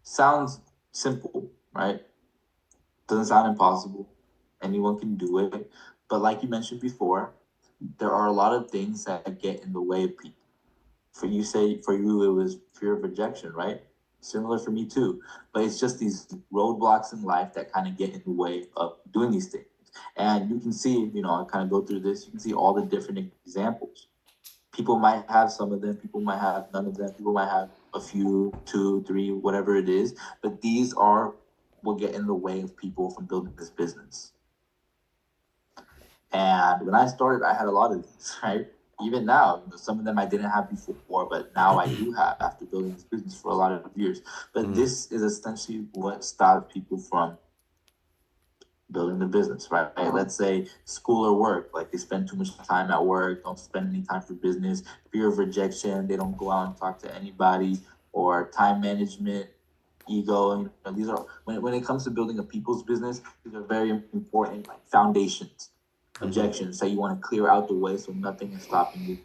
Sounds simple, right? Doesn't sound impossible. Anyone can do it. But like you mentioned before, there are a lot of things that get in the way of people. For you, it was fear of rejection, right? Similar for me too. But it's just these roadblocks in life that kind of get in the way of doing these things. And you can see, I kind of go through this, you can see all the different examples. People might have some of them, people might have none of them, people might have a few, 2, 3, whatever it is. But these are what get in the way of people from building this business. And when I started, I had a lot of these, right? Even now, some of them I didn't have before, but now I do have after building this business for a lot of years. But this is essentially what stops people from building the business, right? Let's say school or work, like they spend too much time at work, don't spend any time for business, fear of rejection, they don't go out and talk to anybody, or time management, ego. These are when it comes to building a people's business, these are very important foundations. Objections that you want to clear out the way so nothing is stopping you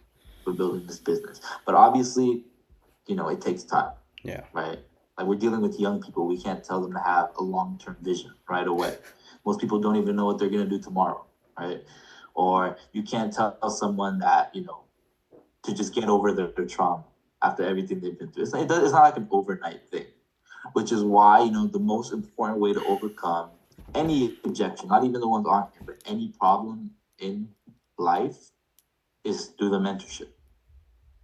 from building this business. But obviously, it takes time. Yeah. Right? Like we're dealing with young people. We can't tell them to have a long-term vision right away. Most people don't even know what they're going to do tomorrow. Right? Or you can't tell someone that, to just get over their trauma after everything they've been through. It's not like an overnight thing, which is why, the most important way to overcome any objection, not even the ones on here, but any problem in life is through the mentorship.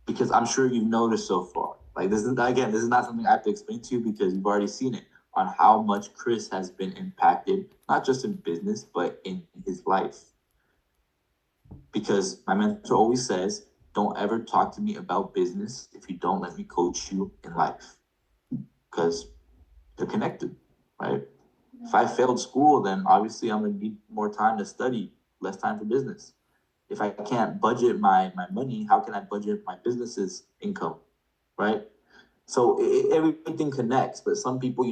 Because I'm sure you've noticed so far. Like this is not something I have to explain to you because you've already seen it on how much Chris has been impacted, not just in business, but in his life. Because my mentor always says, don't ever talk to me about business if you don't let me coach you in life. Because they're connected, right? If I failed school, then obviously I'm going to need more time to study, less time for business. If I can't budget my money, how can I budget my business's income, right? So everything connects, but some people,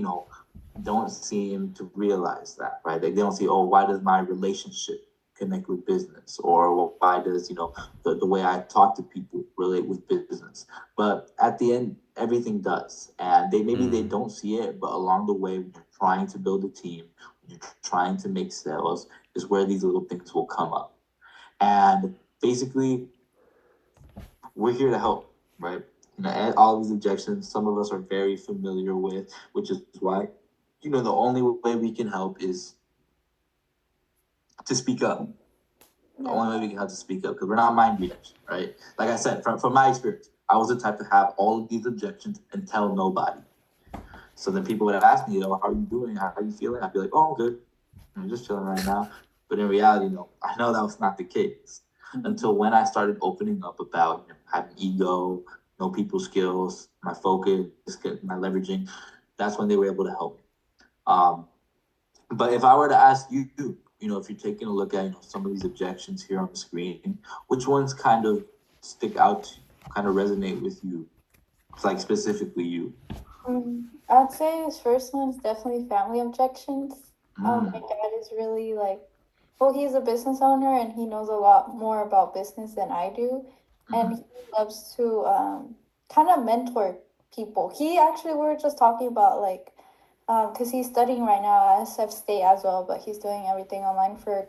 don't seem to realize that, right? Like they don't see, oh, why does my relationship connect with business, or why does the way I talk to people relate with business? But at the end, everything does, and they don't see it, but along the way, when you're trying to build a team, when you're trying to make sales, is where these little things will come up, and basically, we're here to help, right? And all these objections, some of us are very familiar with, which is why, the only way we can help is to speak up. The only way we can help to speak up, because we're not mind readers, right? Like I said, from my experience, I was the type to have all of these objections and tell nobody. So then people would ask me, how are you doing? How are you feeling? I'd be like, oh, I'm good. I'm just chilling right now. But in reality, I know that was not the case until when I started opening up about having ego, know people's skills, my focus, my leveraging. That's when they were able to help me. But if I were to ask you, if you're taking a look at some of these objections here on the screen, which ones kind of stick out, kind of resonate with you, like specifically you? I'd say his first one is definitely family objections. My dad is really like, well, he's a business owner and he knows a lot more about business than I do, and he loves to kind of mentor people. He actually, we were just talking about like, because he's studying right now at SF State as well, but he's doing everything online for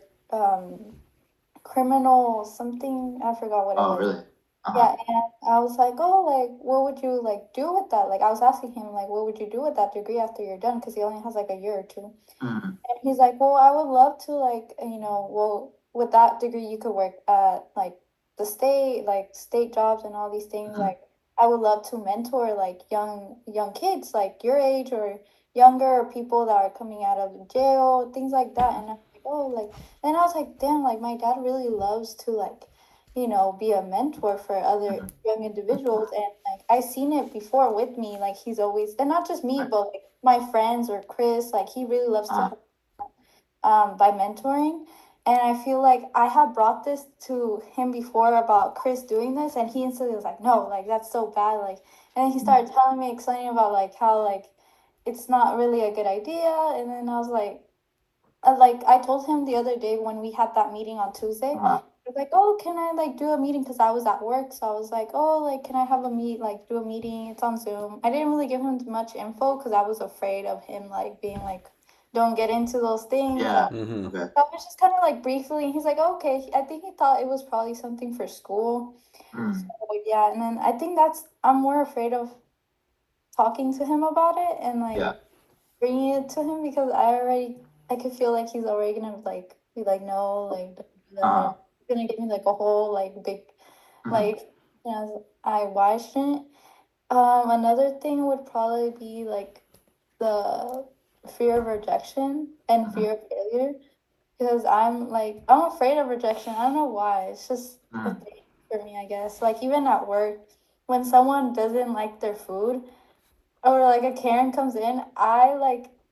criminal something. I forgot what it was. Oh, really? Yeah, and I was like, oh, like, what would you like do with that? Like, I was asking him, like, what would you do with that degree after you're done? Because he only has like a year or two. And he's like, well, I would love to, like, well, with that degree, you could work at like the state, like state jobs and all these things. Like, I would love to mentor like young kids, like your age or younger, or people that are coming out of jail, things like that. And I'm like, oh, like, and I was like, damn, like, my dad really loves to like be a mentor for other young individuals. And like I seen it before with me. Like he's always, and not just me, but like my friends or Chris, like he really loves to help by mentoring. And I feel like I have brought this to him before about Chris doing this, and he instantly was like, no, like that's so bad. Like, and then he started telling me, explaining about like how like it's not really a good idea. And then I was like I told him the other day when we had that meeting on Tuesday, I was like, oh, can I like do a meeting? Because I was at work. So I was like, oh, like, can I have do a meeting? It's on Zoom. I didn't really give him much info because I was afraid of him like being like, don't get into those things. Yeah. Mm-hmm. Okay. So I was just kind of like briefly, and he's like, oh, okay. I think he thought it was probably something for school. So yeah, and then I think I'm more afraid of talking to him about it and like Yeah. bringing it to him because I could feel like he's already gonna like be like, no, like don't do that. He's gonna give me like a whole like big like why shouldn't. Another thing would probably be like the fear of rejection and fear of failure, because I'm afraid of rejection. I don't know why. It's just a thing for me, I guess. Like even at work, when someone doesn't like their food, or like a Karen comes in, I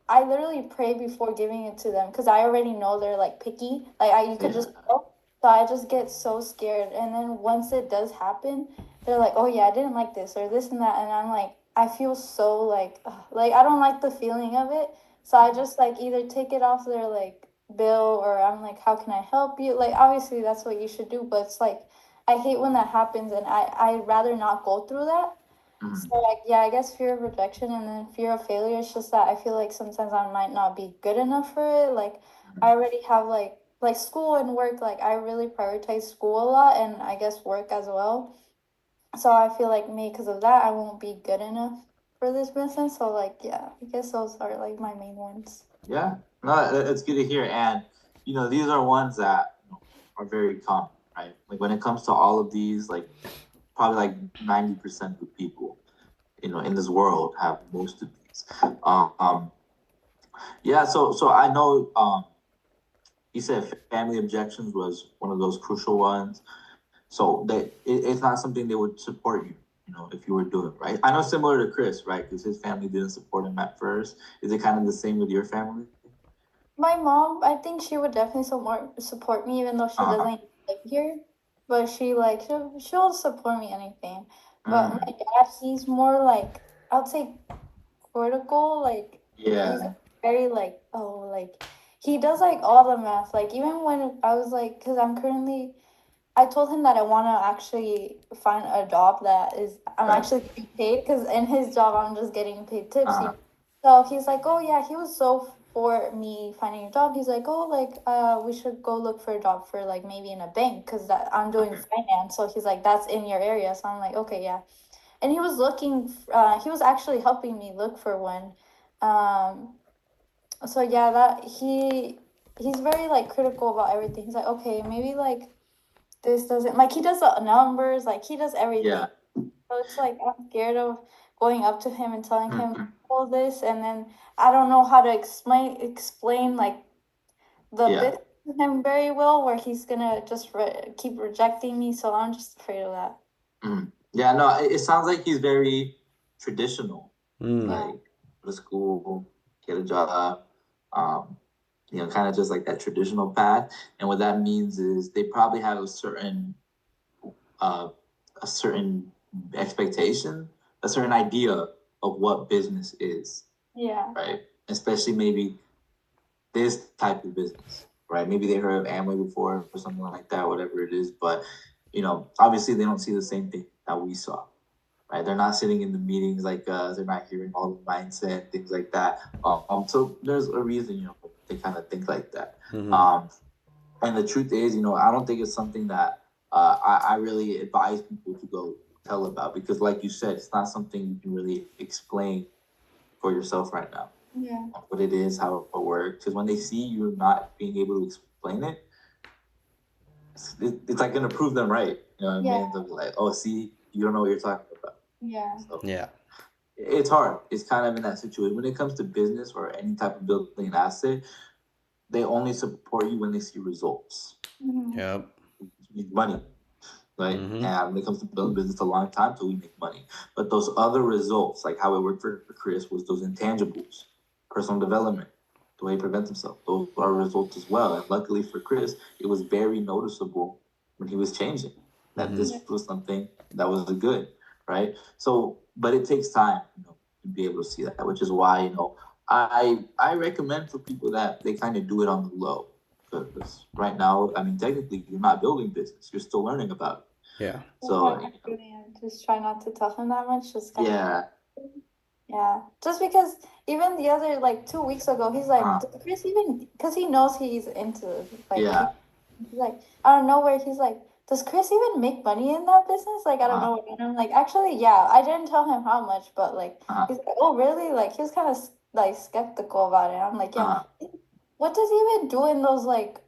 literally pray before giving it to them because I already know they're like picky. You could just tell. So I just get so scared. And then once it does happen, they're like, oh yeah, I didn't like this or this and that. And I'm like, I feel so like, ugh, like I don't like the feeling of it. So I just like either take it off their like bill, or I'm like, how can I help you? Like obviously that's what you should do, but it's like I hate when that happens, and I'd rather not go through that. So like yeah, I guess fear of rejection and then fear of failure. It's just that I feel like sometimes I might not be good enough for it. Like I already have like school and work. Like I really prioritize school a lot, and I guess work as well. So I feel like me, because of that, I won't be good enough for this business. So like yeah, I guess those are like my main ones. Yeah. No, it's good to hear. And these are ones that are very common, right? Like when it comes to all of these, like probably like 90% of the people, in this world have most of these. Yeah. So I know. You said family objections was one of those crucial ones. So it's not something they would support you, if you were doing, right? I know similar to Chris, right? Because his family didn't support him at first. Is it kind of the same with your family? My mom, I think she would definitely support me, even though she doesn't live here. But she'll support me anything. But my dad, he's more like, I would say critical. Like he's Yeah. very like, oh, like he does like all the math. Like even when I was like, because I told him that I want to actually find a job that is I'm Right. actually getting paid, because in his job I'm just getting paid tips. Uh-huh. So he's like, oh yeah, he was so for me finding a job. He's like, oh, like we should go look for a job for like maybe in a bank, because that I'm doing Okay. finance. So he's like, that's in your area. So I'm like, okay, yeah. And he was looking. He was actually helping me look for one. Um, so yeah, that he's very like critical about everything. He's like, okay, maybe like this doesn't, like he does the numbers, like he does everything. Yeah. So it's like I'm scared of going up to him and telling him Mhm. all this, and then I don't know how to explain like the Yeah. bit to him very well, where he's gonna just keep rejecting me. So I'm just afraid of that. Mhm. Yeah, no, it sounds like he's very traditional. Mm. Yeah. Like, go to school, get a job, um, kind of just like that traditional path. And what that means is they probably have uh, a certain expectation, a certain idea of what business is, Yeah. right? Especially maybe this type of business, right? Maybe they heard of Amway before or something like that, whatever it is. But obviously they don't see the same thing that we saw, right? They're not sitting in the meetings like us. They're not hearing all the mindset things like that. So there's a reason, they kind of think like that. Mm-hmm. And the truth is, I don't think it's something that I really advise people to go tell about, because, like you said, it's not something you can really explain for yourself right now. Yeah. What it is, how it works. Because when they see you not being able to explain it, it's like going to prove them right. You know what I Yeah. mean? They'll be like, oh, see, you don't know what you're talking about. Yeah. So Yeah. it's hard. It's kind of in that situation. When it comes to business or any type of building an asset, they only support you when they see results. Mhm. Yep. You need money, right? Mm-hmm. And when it comes to building business, a long time till we make money. But those other results, like how it worked for Chris, was those intangibles, personal development, the way he prevents himself. Those are results as well. And luckily for Chris, it was very noticeable when he was changing that Mm-hmm. this was something that was good, right? So, but it takes time, to be able to see that, which is why, I recommend for people that they kind of do it on the low. Because right now, I mean, technically, you're not building business; you're still learning about it. Yeah. So, Just try not to tell him that much. Just kind of. yeah, Yeah, just because even the other like 2 weeks ago, he's like, uh, "Does Chris even?" Because he knows he's into like yeah, he's like out of nowhere, he's like, "Does Chris even make money in that business?" Like I don't know. And I'm like, actually, yeah. I didn't tell him how much, but like he's like, "Oh, really?" Like he was kind of like skeptical about it. I'm like, yeah. What does he even do in those like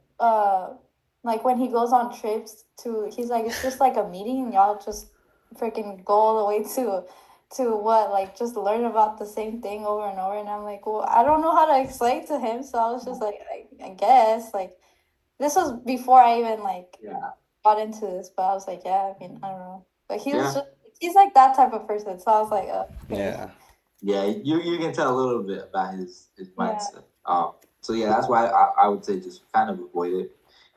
when he goes on trips to? He's like, it's just like a meeting, and y'all just freaking go all the way to what, like just learn about the same thing over and over. And I'm like, well, I don't know how to explain to him. So I was just like, I guess like this was before I even like yeah, got into this, but I was like, yeah, I mean, I don't know. But he was yeah, just he's like that type of person. So I was like, okay. Yeah. yeah. You can tell a little bit about his Yeah. mindset. So yeah, that's why I would say just kind of avoid it.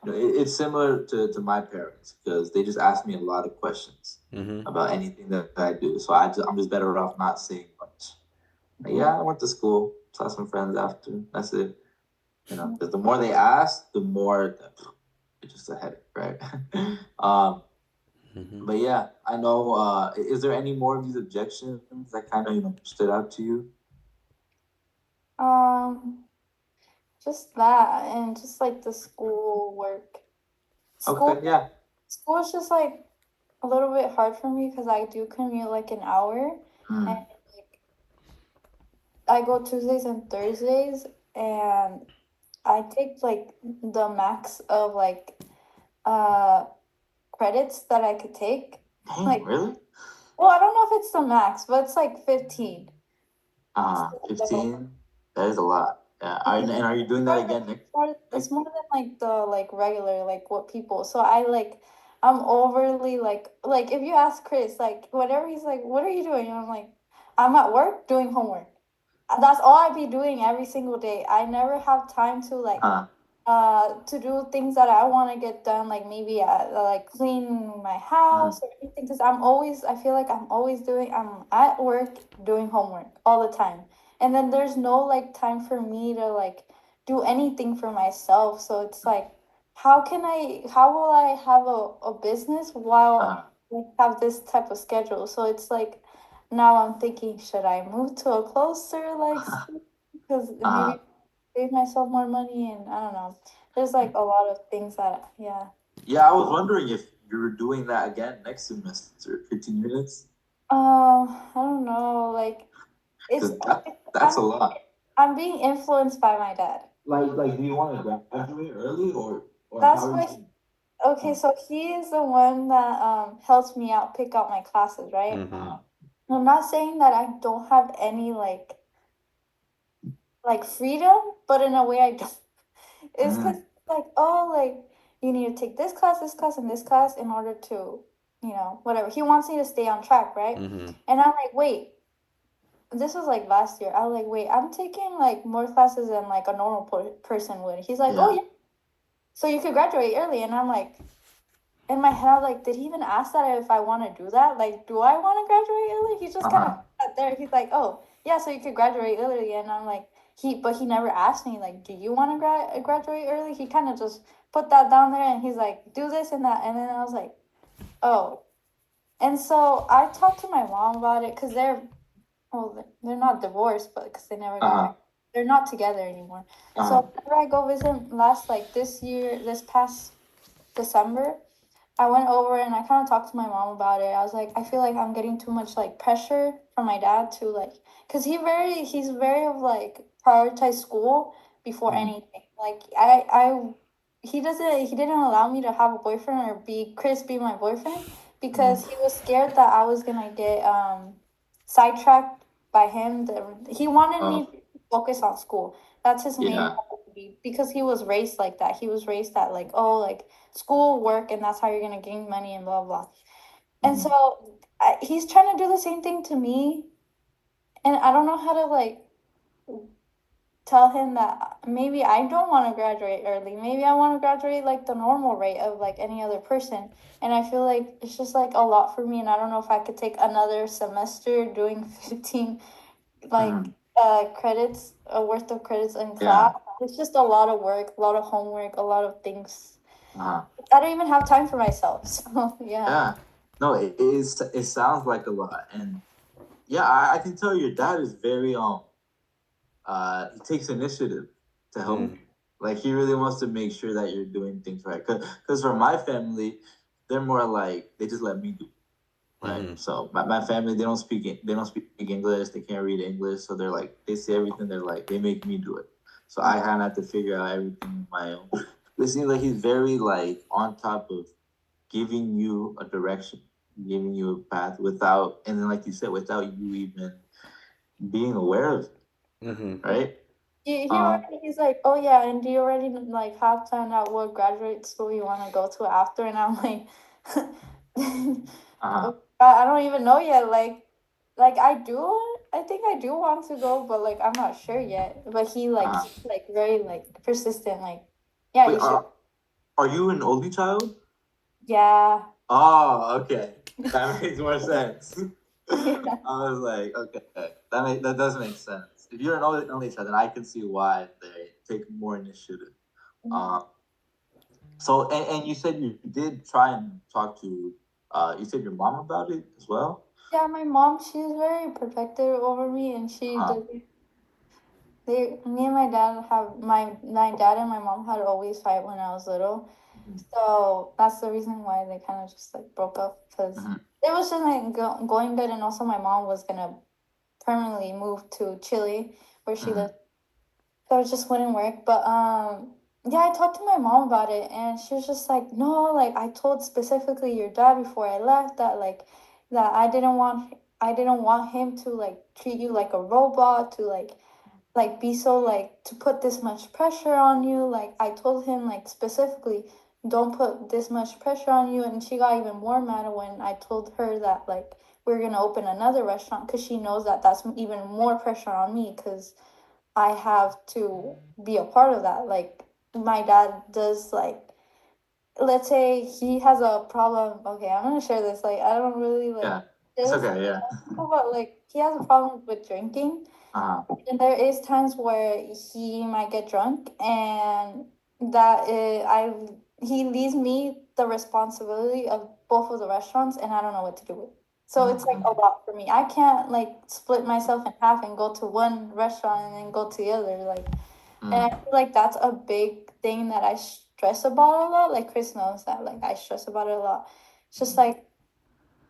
It's similar to my parents, because they just ask me a lot of questions Mm-hmm. about anything that I do. So I'm just better off not saying much. Like, yeah, I went to school, saw some friends after. That's it. Because the more they ask, the more it's just a headache, right? Mm-hmm. But yeah, I know. Is there any more of these objections that kind of stood out to you? Just that, and just like the school work. Okay, yeah. School is just like a little bit hard for me because I do commute like an hour, and Mm. like I go Tuesdays and Thursdays, and I take like the max of like uh credits that I could take. Dang, Like, really? well, I don't know if it's the max, but it's like 15. 15. That is a lot. Yeah. And are you doing that again next? It's more than like the like regular like what people. So I'm overly like if you ask Chris like whatever, he's like, what are you doing? And I'm like, I'm at work doing homework. That's all I be doing every single day. I never have time to like to do things that I want to get done, like maybe like clean my house or anything, because I feel like I'm at work doing homework all the time. and then there's no like time for me to like do anything for myself. So it's like, how will I have a business while we have this type of schedule? So it's like, now I'm thinking, should I move to a closer like school? Because Uh, maybe save myself more money, and I don't know. There's like a lot of things that, yeah. yeah, I was wondering if you were doing that again next semester, 15 minutes, I don't know. Like, it's because that's I'm a lot. I'm being influenced by my dad. Like, do you want to graduate early, or That's how are what. you? Okay, so he is the one that helps me out pick out my classes, right? Mm-hmm. I'm not saying that I don't have any like freedom, but in a way I don't. It's because like, oh, like you need to take this class, and this class in order to, whatever. He wants me to stay on track, right? Mm-hmm. And I'm like, wait, this was like last year. I was like, wait, I'm taking like more classes than like a normal person would. He's like, oh Yeah. yeah, so you could graduate early, and I'm like, in my head, I'm like, did he even ask that if I want to do that? Like, do I want to graduate early? He's just kind of sat there. He's like, oh yeah, so you could graduate early, and I'm like, but he never asked me like, do you want to graduate early? He kind of just put that down there, and he's like, do this and that, and then I was like, oh, and so I talked to my mom about it because they're not divorced, but because they never got married, they're not together anymore. So whenever I go visit this past December, I went over and I kind of talked to my mom about it. I was like, I feel like I'm getting too much like pressure from my dad to like, cause he's very of like prioritize school before anything. Like he didn't allow me to have a boyfriend or Chris be my boyfriend because he was scared that I was gonna get sidetracked by him. He wanted me to focus on school. That's his main priority because he was raised like that. He was raised that like, oh, like school, work, and that's how you're gonna gain money and blah blah. And so he's trying to do the same thing to me, and I don't know how to like tell him that maybe I don't want to graduate early. Maybe I want to graduate like the normal rate of like any other person. And I feel like it's just like a lot for me, and I don't know if I could take another semester doing 15 like credits worth of credits in class. It's just a lot of work, a lot of homework, a lot of things. I don't even have time for myself. So yeah. Yeah. No, it sounds like a lot, and yeah, I can tell your dad is very he takes initiative to help you. Like he really wants to make sure that you're doing things right. Cause for my family, they're more like they just let me do. Right. So my family they don't speak English. They can't read English. So they're like they say everything. They're like they make me do it. So I kind of have to figure out everything on my own. It seems like he's very like on top of giving you a direction, giving you a path without, and then like you said, without you even being aware of it, right? He's like, oh yeah, and do you already like have planned out what graduate school you want to go to after? And I'm like, I don't even know yet. Like I think I do want to go, but like I'm not sure yet. But he's like very like persistent. Like, yeah, Wait, you should. Are you an only child? Yeah. Oh, okay. That makes more sense. Yeah. I was like, okay, that does make sense. If you're an only child, then I can see why they take more initiative. So and you said you did try and talk to you said your mom about it as well? Yeah, my mom, she's very protective over me, and she doesn't. Me and my dad and my mom had always fight when I was little, so that's the reason why they kind of just like broke up because it was just like going good, and also my mom was gonna permanently move to Chile where she lived, so it just wouldn't work. But yeah, I talked to my mom about it, and she was just like, no, like I told specifically your dad before I left that like that I didn't want him to like treat you like a robot, to like be so like to put this much pressure on you. Like I told him like specifically, don't put this much pressure on you. And she got even more mad when I told her that like we're gonna open another restaurant, because she knows that that's even more pressure on me because I have to be a part of that. Like my dad does, like, let's say he has a problem. Okay, I'm gonna share this. Like I don't really like Yeah, it's okay. Yeah. but like he has a problem with drinking. And there is times where he might get drunk, and that he leaves me the responsibility of both of the restaurants, and I don't know what to do with. So it's like a lot for me. I can't like split myself in half and go to one restaurant and then go to the other. Like, and I feel like that's a big thing that I stress about a lot. Like Chris knows that. Like I stress about it a lot. It's just like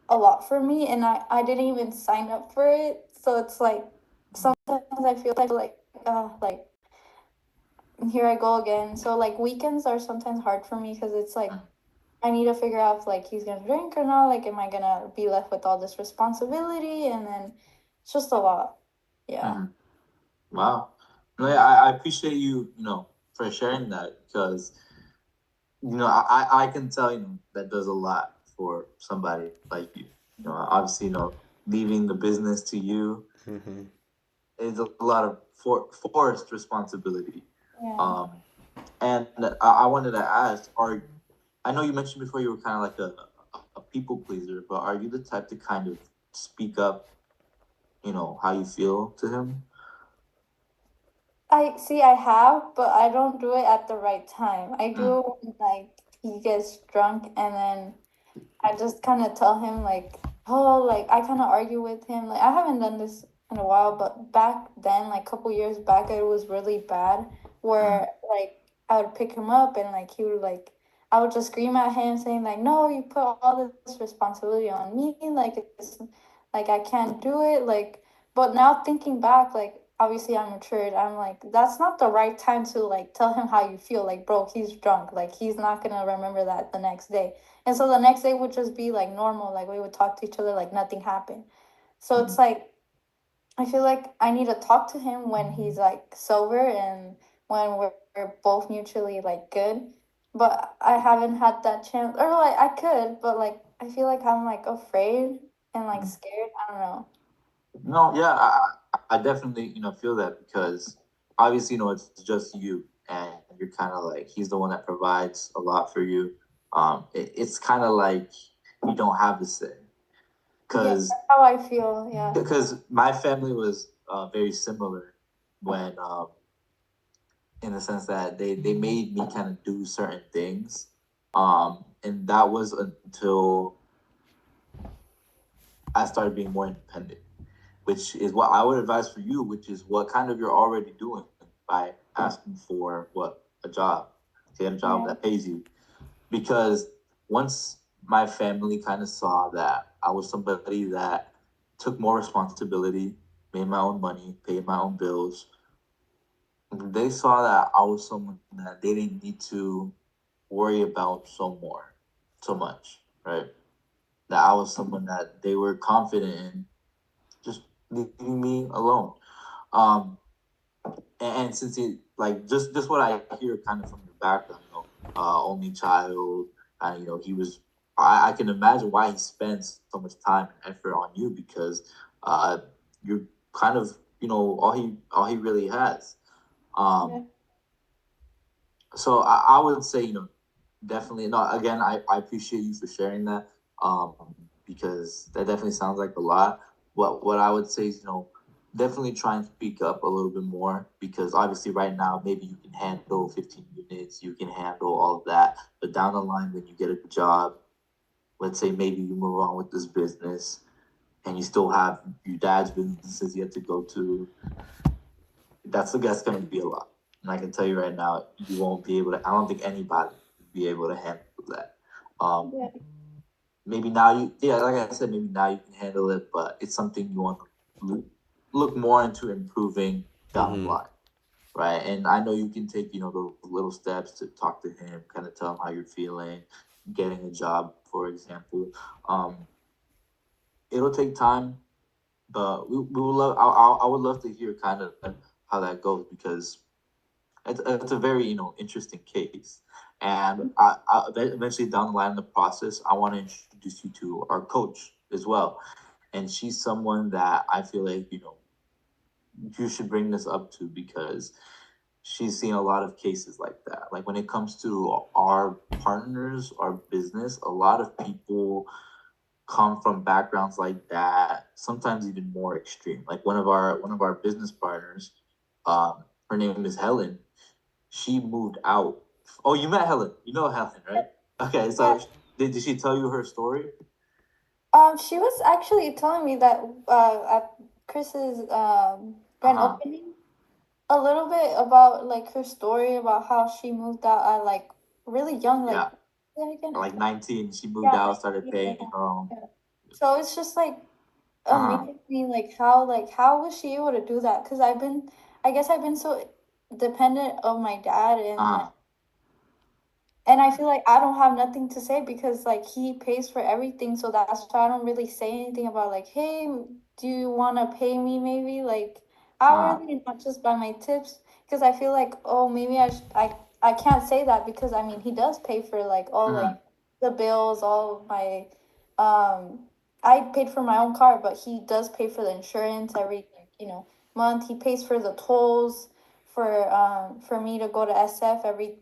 a lot for me, and I didn't even sign up for it. So it's like sometimes I feel like here I go again. So like weekends are sometimes hard for me because it's like I need to figure out if like he's gonna drink or not. Like, am I gonna be left with all this responsibility? And then it's just a lot. Yeah. Wow. No, yeah, I appreciate you, for sharing that because, I can tell, that does a lot for somebody like you. Obviously, leaving the business to you Mm-hmm. is a lot of forced responsibility. Yeah. Um, and I wanted to ask, I know you mentioned before you were kind of like a people pleaser, but are you the type to kind of speak up, how you feel to him? I see, I have, but I don't do it at the right time. I do Mm, it when like he gets drunk, and then I just kind of tell him like, oh, like I kind of argue with him. Like I haven't done this in a while, but back then, like a couple years back, it was really bad. mm, Where like I would pick him up, and like he would like I would just scream at him, saying like, no, you put all this responsibility on me. Like it's like I can't do it. Like, but now thinking back, like obviously I'm matured. I'm like, that's not the right time to like tell him how you feel. Like, bro, he's drunk. Like he's not gonna remember that the next day. And so the next day would just be like normal, like we would talk to each other like nothing happened. So it's mm. like I feel like I need to talk to him when he's like sober and when we're both mutually like good. But I haven't had that chance, or like I could, but like I feel like I'm like afraid and like scared. I don't know. No, yeah, I definitely, feel that because obviously, it's just you and you're kind of like, he's the one that provides a lot for you. It's kind of like you don't have to say Yeah, because that's how I feel. Yeah. my family was very similar when, in the sense that they made me kind of do certain things. And that was until I started being more independent, which is what I would advise for you, which is what kind of you're already doing by asking for a job, to get a job Yeah. that pays you. Because once my family kind of saw that I was somebody that took more responsibility, made my own money, paid my own bills, they saw that I was someone that they didn't need to worry about so much, right? That I was someone that they were confident in just leaving me alone. Um, and since it like just what I hear kind of from your background, only child, he was. I can imagine why he spends so much time and effort on you because you're kind of all he really has. Yeah. Um, so I would say definitely no. Again, I appreciate you for sharing that um, because that definitely sounds like a lot. What I would say is definitely try and speak up a little bit more because obviously right now maybe you can handle 15 units, you can handle all of that, but down the line when you get a job, let's say maybe you move on with this business and you still have your dad's businesses you have to go to, that's going to be a lot. And I can tell you right now, you won't be able to. I don't think anybody would be able to handle that. Um, Yeah. maybe now yeah, like I said, maybe now you can handle it, but it's something you want to look more into improving down the Mm-hmm. line, right? And I know you can take those little steps to talk to him, kind of tell him how you're feeling, getting a job, for example. Um, it'll take time, but we would love. I would love to hear kind of how that goes because it's a very interesting case, and I eventually down the line in the process, I want to introduce you to our coach as well, and she's someone that I feel like you should bring this up to because she's seen a lot of cases like that. Like when it comes to our partners, our business, a lot of people come from backgrounds like that, sometimes even more extreme. Like one of our business partners, her name is Helen. She moved out. Oh, you met Helen. You know Helen, right? Okay, Yeah. so did she tell you her story? She was actually telling me that at Chris's grand Uh-huh. opening, a little bit about like her story about how she moved out at like really young, like Yeah. yeah, again, Like 19, she moved yeah, out, like started yeah, paying her own. yeah. So it's just like Uh-huh. amazing me like how was she able to do that? Because I guess I've been so dependent of my dad Uh-huh. and I feel like I don't have nothing to say because like he pays for everything, so that's why I don't really say anything about like, hey, do you want to pay me maybe like Uh-huh. hourly and not just by my tips? Because I feel like oh maybe I can't say that because I mean he does pay for like all Mm-hmm. like the bills, all of my um I paid for my own car, but he does pay for the insurance every like, month. He pays for the tolls for me to go to SF every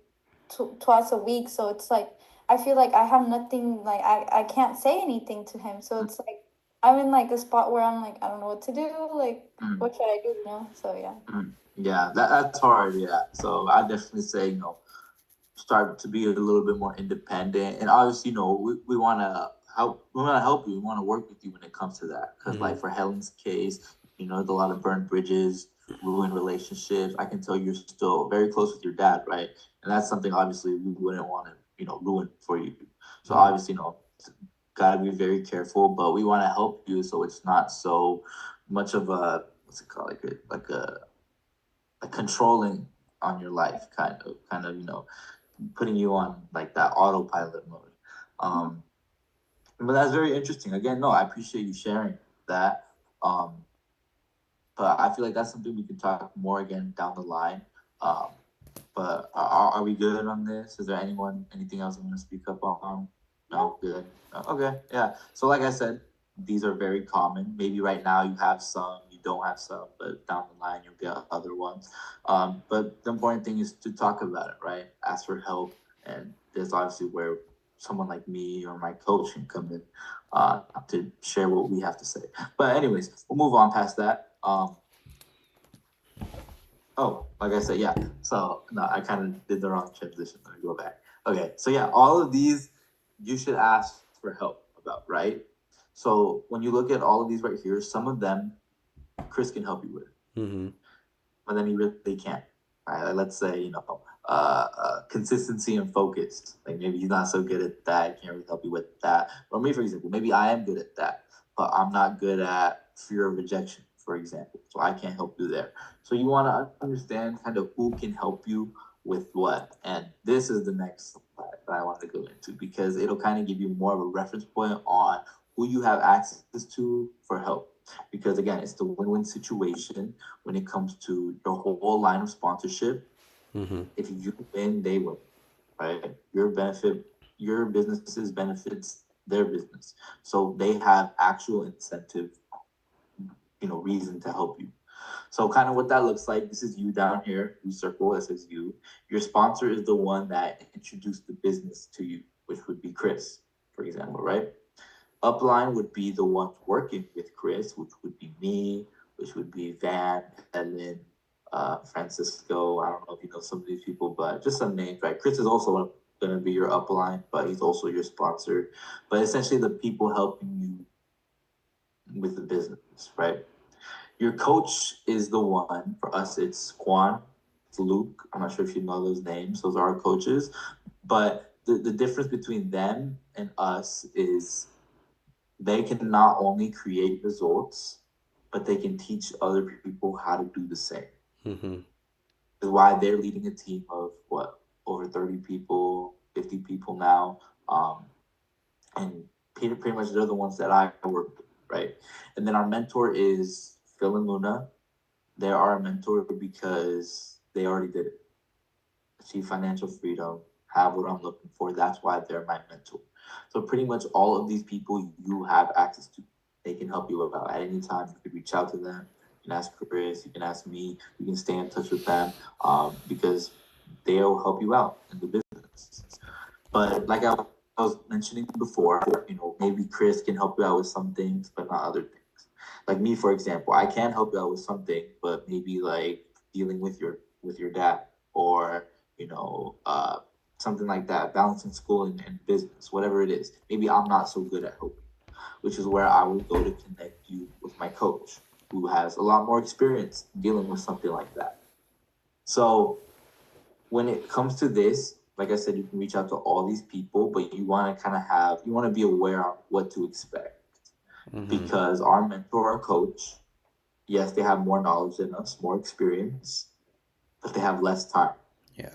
twice a week. So it's like I feel like I have nothing. Like I can't say anything to him. So it's like I'm in like a spot where I'm like I don't know what to do. Like Mm-hmm. what should I do? So yeah. Mm-hmm. Yeah, that's hard. Yeah. So I definitely say, start to be a little bit more independent. And obviously, we want to help. We want to help you. We want to work with you when it comes to that. Because, Mm-hmm. like for Helen's case, there's a lot of burned bridges, ruined relationships. I can tell you're still very close with your dad, right? And that's something obviously we wouldn't want to, ruin for you. So Mm-hmm. obviously, gotta be very careful. But we want to help you so it's not so much of a what's it called, like controlling on your life, kind of, putting you on like that autopilot mode. Um, but that's very interesting. Again, no, I appreciate you sharing that. Um, but I feel like that's something we can talk more again down the line. Um, but are we good on this? Is there anything else you want to speak up on? No. No, good. Okay, yeah. So like I said, these are very common. Maybe right now you have some, you don't have some, but down the line you'll get other ones. But the important thing is to talk about it, right? Ask for help, and there's obviously where someone like me or my coach can come in to share what we have to say. But anyways, we'll move on past that. Oh, like I said, yeah. So no, I kind of did the wrong transition. Let me go back. Okay, so yeah, all of these you should ask for help about, right? So when you look at all of these right here, some of them Chris can help you with, Mm-hmm. but then he really can't. Right? Like, let's say consistency and focus. Like maybe he's not so good at that. Can't really help you with that. Or maybe, for example, maybe I am good at that, but I'm not good at fear of rejection, for example. So I can't help you there. So you want to understand kind of who can help you with what. And this is the next slide that I want to go into because it'll kind of give you more of a reference point on who you have access to for help. Because again, it's the win-win situation when it comes to your whole line of sponsorship. Mm-hmm. If you win, they win, right? Your businesses benefits their business. So they have actual incentive, reason to help you. So kind of what that looks like, this is you down here, you circle, this is you. Your sponsor is the one that introduced the business to you, which would be Chris, for example, right? Upline would be the ones working with Chris, which would be me, which would be Van, Helen, Francisco. I don't know if you know some of these people, but just some names, right? Chris is also going to be your upline, but he's also your sponsor. But essentially, the people helping you with the business, right? Your coach is the one. For us, it's Quan, it's Luke. I'm not sure if you know those names. Those are our coaches. But the difference between them and us is they can not only create results, but they can teach other people how to do the same. Mm-hmm. Is why they're leading a team of what, over 30 people, 50 people now. And pretty much they're the ones that I work with, right? And then our mentor is Phil and Luna. They're our mentor because they already did it. Achieve financial freedom, have what I'm looking for. That's why they're my mentor. So pretty much all of these people you have access to. They can help you out at any time. You can reach out to them. You can ask Chris. You can ask me. You can stay in touch with them because they'll help you out in the business. But like I was was mentioning before, maybe Chris can help you out with some things, but not other things. Like me, for example, I can help you out with something, but maybe like dealing with your dad, or you know, uh, something like that, balancing school and business, whatever it is. Maybe I'm not so good at helping, which is where I would go to connect you with my coach, who has a lot more experience dealing with something like that. So when it comes to this, like I said, you can reach out to all these people, but you want to you want to be aware of what to expect, because our mentor, our coach, yes, they have more knowledge than us, more experience, but they have less time. Yeah.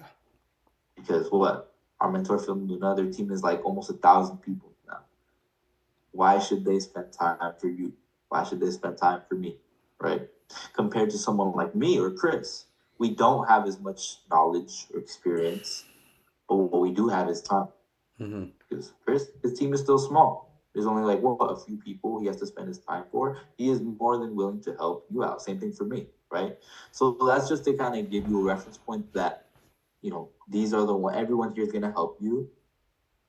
Because what? Our mentor, Phil and Luna, their team is like almost 1,000 people now. Why should they spend time for you? Why should they spend time for me? Right? Compared to someone like me or Chris, we don't have as much knowledge or experience, but what we do have is time. Because Chris, his team is still small. There's only like a few people he has to spend his time for. He is more than willing to help you out. Same thing for me, right? So that's just to kind of give you a reference point that, these are the one, everyone here is going to help you.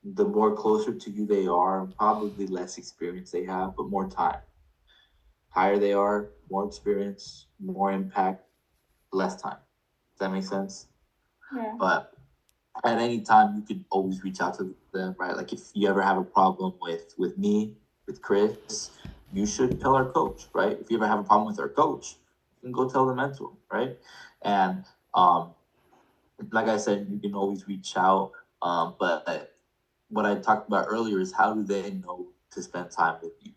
The more closer to you they are, probably less experience they have, but more time. Higher they are, more experience, more impact, less time. Does that make sense? Yeah. But at any time, you can always reach out to them, right? Like if you ever have a problem with me, with Chris, you should tell our coach, right? If you ever have a problem with our coach, you can go tell the mentor, right? And like I said, you can always reach out. But what I talked about earlier is, how do they know to spend time with you?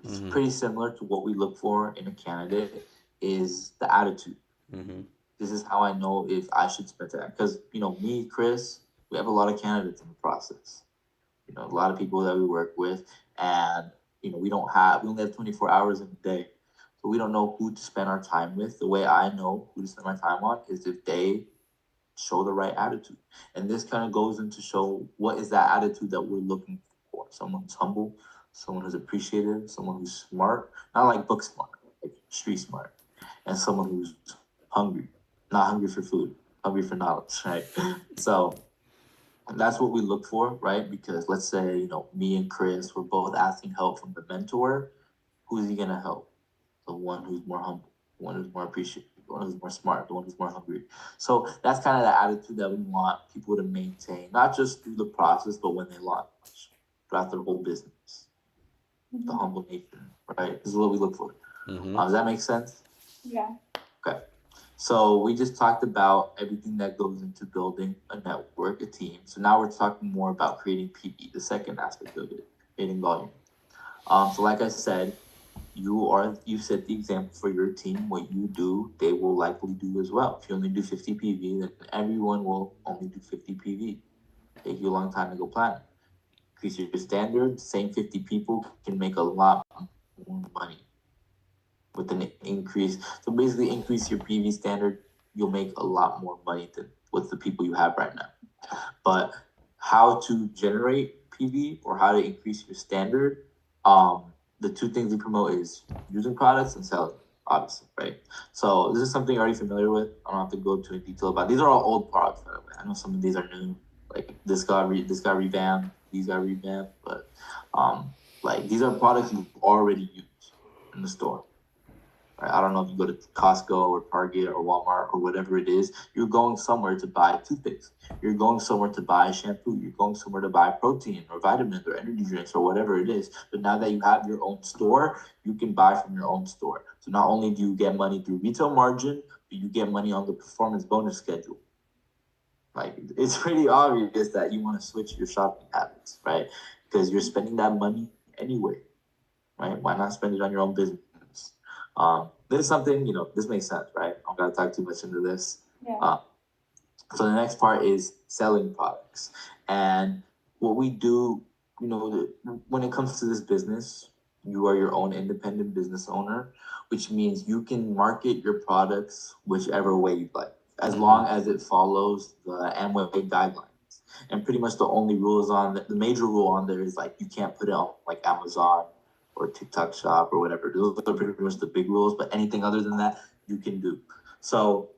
It's pretty similar to what we look for in a candidate, is the attitude. This is how I know if I should spend time. Because, me, Chris, we have a lot of candidates in the process. A lot of people that we work with, and, we only have 24 hours in a day. So we don't know who to spend our time with. The way I know who to spend my time on is if they show the right attitude. And this kind of goes into show what is that attitude that we're looking for. Someone who's humble, someone who's appreciative, someone who's smart, not like book smart, like street smart, and someone who's hungry, not hungry for food, hungry for knowledge, right? So that's what we look for, right? Because let's say, me and Chris were both asking help from the mentor. Who's he gonna help? The one who's more humble, the one who's more appreciative, the one who's more smart, the one who's more hungry. So that's kind of the attitude that we want people to maintain, not just through the process, but when they launch, throughout their whole business. The humble nature, right? This is what we look for. Does that make sense? Yeah. Okay. So we just talked about everything that goes into building a network, a team. So now we're talking more about creating PV, the second aspect of it, creating volume. So like I said, you set the example for your team. What you do, they will likely do as well. If you only do 50 PV, then everyone will only do 50 PV. Take you a long time to go plan it. Increase your standard. Same 50 people can make a lot more money with an increase. So basically, increase your PV standard. You'll make a lot more money than with the people you have right now. But how to generate PV or how to increase your standard, the two things we promote is using products and selling, obviously, right? So this is something you're already familiar with. I don't have to go too in detail about. These are all old products, by the way. I know some of these are new. Like this got revamped, these got revamped, but like these are products you've already used in the store. Right? I don't know if you go to Costco or Target or Walmart or whatever it is. You're going somewhere to buy toothpicks. You're going somewhere to buy shampoo. You're going somewhere to buy protein or vitamins or energy drinks or whatever it is. But now that you have your own store, you can buy from your own store. So not only do you get money through retail margin, but you get money on the performance bonus schedule. Like, it's pretty obvious that you want to switch your shopping habits, right? Because you're spending that money anyway, right? Why not spend it on your own business? This is something, this makes sense, right? I'm not gonna talk too much into this. Yeah. So the next part is selling products. And what we do, when it comes to this business, you are your own independent business owner, which means you can market your products whichever way you'd like, as long as it follows the Amway guidelines. And pretty much the only rules the major rule on there is like, you can't put it on like Amazon or TikTok Shop or whatever. Those are pretty much the big rules, but anything other than that, you can do. So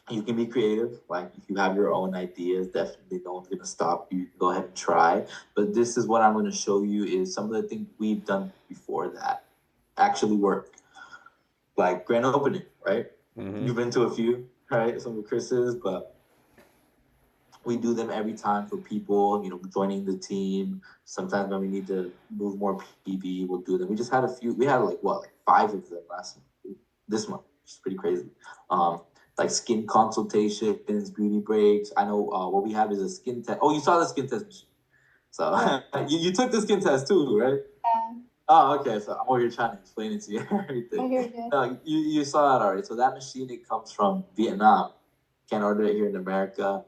You can be creative. Like if you have your own ideas, definitely no one's gonna stop you. You can go ahead and try. But this is what I'm gonna show you is some of the things we've done before that actually work. Like grand opening, right? Mm-hmm. You've been to a few, right? Some of Chris's, but we do them every time for people, joining the team. Sometimes when we need to move more PV, we'll do them. We just had a few. We had like five of them this month, which is pretty crazy. Um, like skin consultations, beauty breaks. I know what we have is a skin test. Oh, you saw the skin test machine. So Yeah. you took the skin test too, right? Yeah. Oh, okay. So I'm over here trying to explain it to you everything. Oh, you're good. No, you saw it already. So that machine, it comes from Vietnam. Can't order it here in America.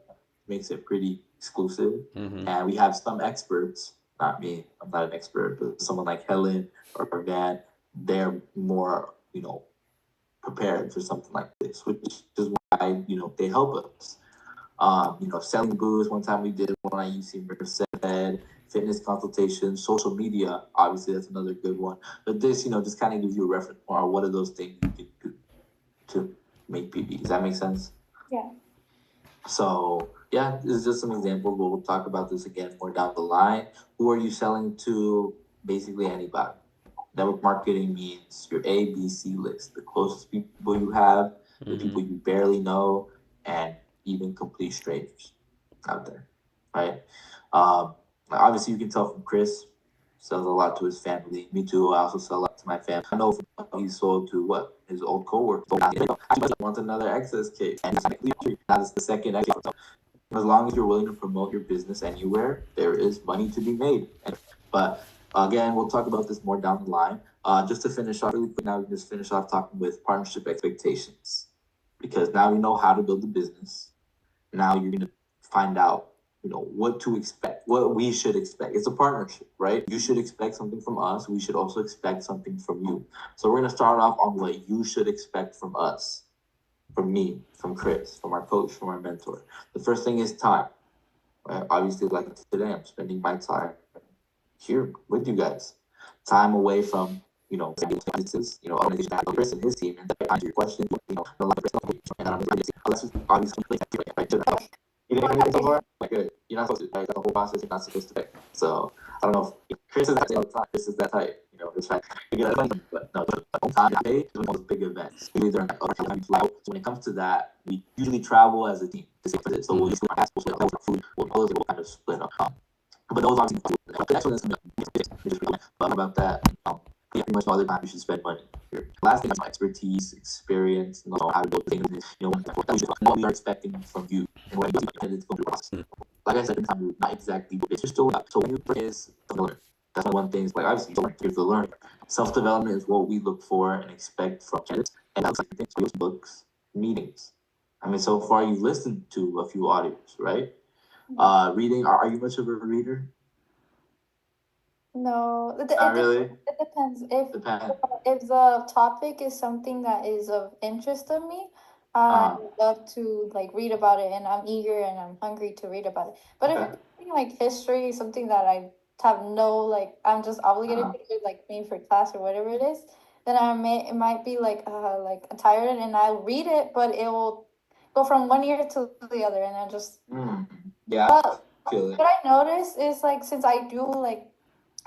Makes it pretty exclusive. Mm-hmm. And we have some experts, not me, I'm not an expert, but someone like Helen or Van, they're more, prepared for something like this, which is why, they help us. Selling booths. One time we did one at UC Merced, fitness consultations, social media. Obviously, that's another good one. But this, just kind of gives you a reference for what are those things you can do to make PB. Does that make sense? Yeah. So yeah, this is just some examples. We'll talk about this again more down the line. Who are you selling to? Basically anybody. Network marketing means your A, B, C list, the closest people you have, the Mm-hmm. people you barely know, and even complete strangers out there, right? Obviously, you can tell from Chris sells a lot to his family. Me too. I also sell a lot to my family. I know he sold to what his old coworker. He wants another access case, and that is the second access. As long as you're willing to promote your business anywhere, there is money to be made. But again, we'll talk about this more down the line. Just to finish off really quick, now we can just finish off talking with partnership expectations, because now you know how to build a business. Now you're going to find out, what to expect, what we should expect. It's a partnership, right? You should expect something from us. We should also expect something from you. So we're going to start off on what you should expect from us, from me, from Chris, from our coach, from our mentor. The first thing is time. Right? Obviously, like today, I'm spending my time here with you guys. Time away from, businesses, organization, Chris and his team, and answer your questions, the life and obviously, right? You didn't hear anything so far? Like, good. You're not supposed to, right? The whole process, you're not supposed to pay. So, I don't know if Chris is that type all the time. Chris is that type, just trying to get money. But no, the whole time I pay is one of those big events. Usually during like other times we fly out. So when it comes to that, we usually travel as a team. So we'll split our gas, we'll split our food, we'll kind of split up. But those obviously, the next one is going to be but about that, yeah, pretty much all the time you should spend money. Last thing is expertise, experience, how to build things, what we are expecting from you and what it's going to be process. Like I said, you're not exactly what you're still not. So when you is to learn. That's one thing. Like obviously, here's the learning. Self development is what we look for and expect from candidates, and that's like things, books, meetings. I mean, so far you've listened to a few audios, right? Reading. Are you much of a reader? No, Not really. it depends. If Depends. if the topic is something that is of interest to me, I love to like read about it, and I'm eager and I'm hungry to read about it. But if Okay. it's something like history, something that I have no like, I'm just obligated to do, like maybe for class or whatever it is, then it might be like tired, and I'll read it, but it will go from one ear to the other, and I just. Yeah. But I feel it. what I noticed is like since I do like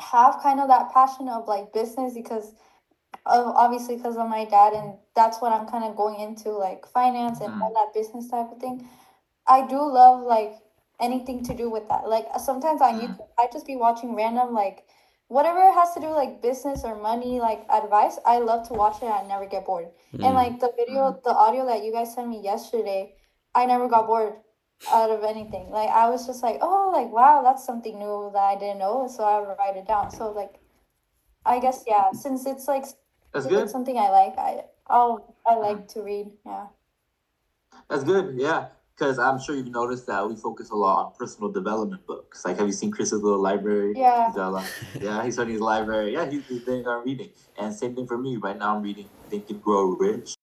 have kind of that passion of like business because of obviously because of my dad, and that's what I'm kind of going into, like finance and all that business type of thing. I do love like anything to do with that. Like sometimes on YouTube, I just be watching random like whatever has to do like business or money like advice. I love to watch it. I never get bored. And like the audio that you guys sent me yesterday, I never got bored out of anything. Like I was just like, oh, like wow, that's something new that I didn't know. So I would write it down. So like I guess yeah, since it's like That's it's good. something I like, I like to read. Yeah. That's good. Yeah. Because I'm sure you've noticed that we focus a lot on personal development books. Like, have you seen Chris's little library? Yeah. He's got a lot. Yeah, he's studying his library. Yeah, he's big on reading. And same thing for me. Right now, I'm reading Think and Grow Rich.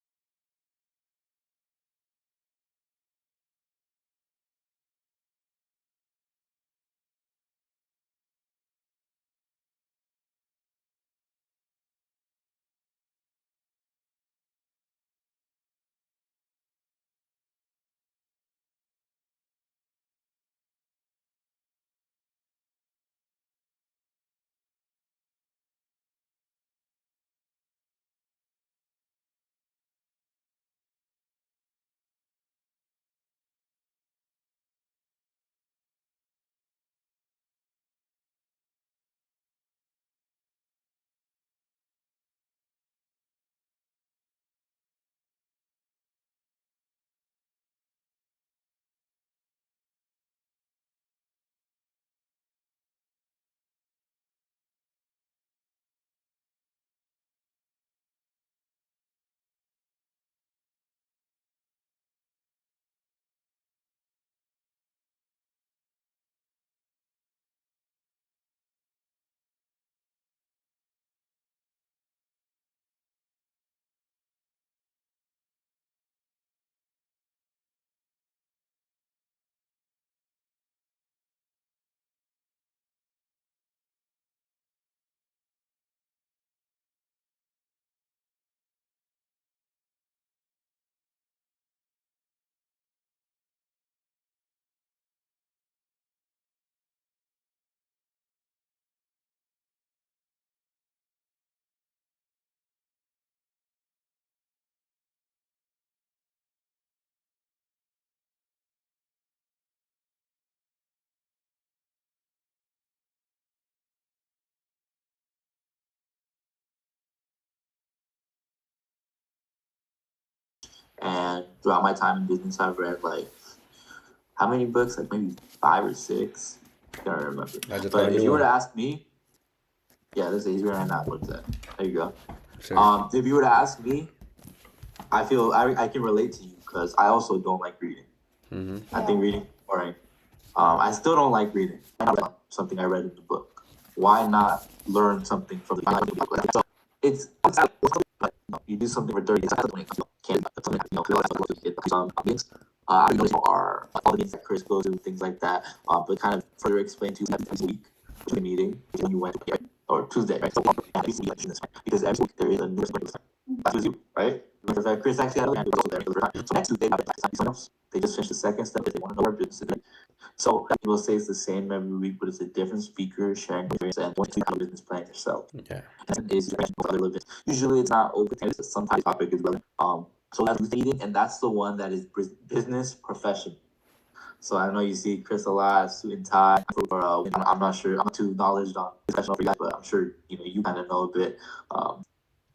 And throughout my time in business, I've read like how many books? Like maybe 5 or 6. I can't remember. I just got a But if new you were to one. ask me, yeah, this is right now. What's that? There you go. Sure. If you were to ask me, I feel I can relate to you because I also don't like reading. Mm-hmm. I think reading is boring. I still don't like reading. Something I read in the book. Why not learn something from the book? So it's like, you do something for 30 seconds when it comes to candy, something some things. I know are all the things that Chris goes to, things like that. But kind of further explain to you 7 times a week the meeting when you went to or Tuesday, right? So because every week there is a new that was you, right? Because Chris actually had a also there. So next Tuesday, someone else. They just finished the second step. They want to know our business. So people say it's the same every week, but it's a different speaker sharing experience and once you have a business plan yourself. Yeah. And is other living. Usually it's not open. It's sometimes topic is relevant. So that's meeting, and that's the one that is business professional. So I know you see Chris a lot, suit and tie. For I'm not sure. I'm not too knowledge on professional for you guys, but I'm sure you kind of know a bit.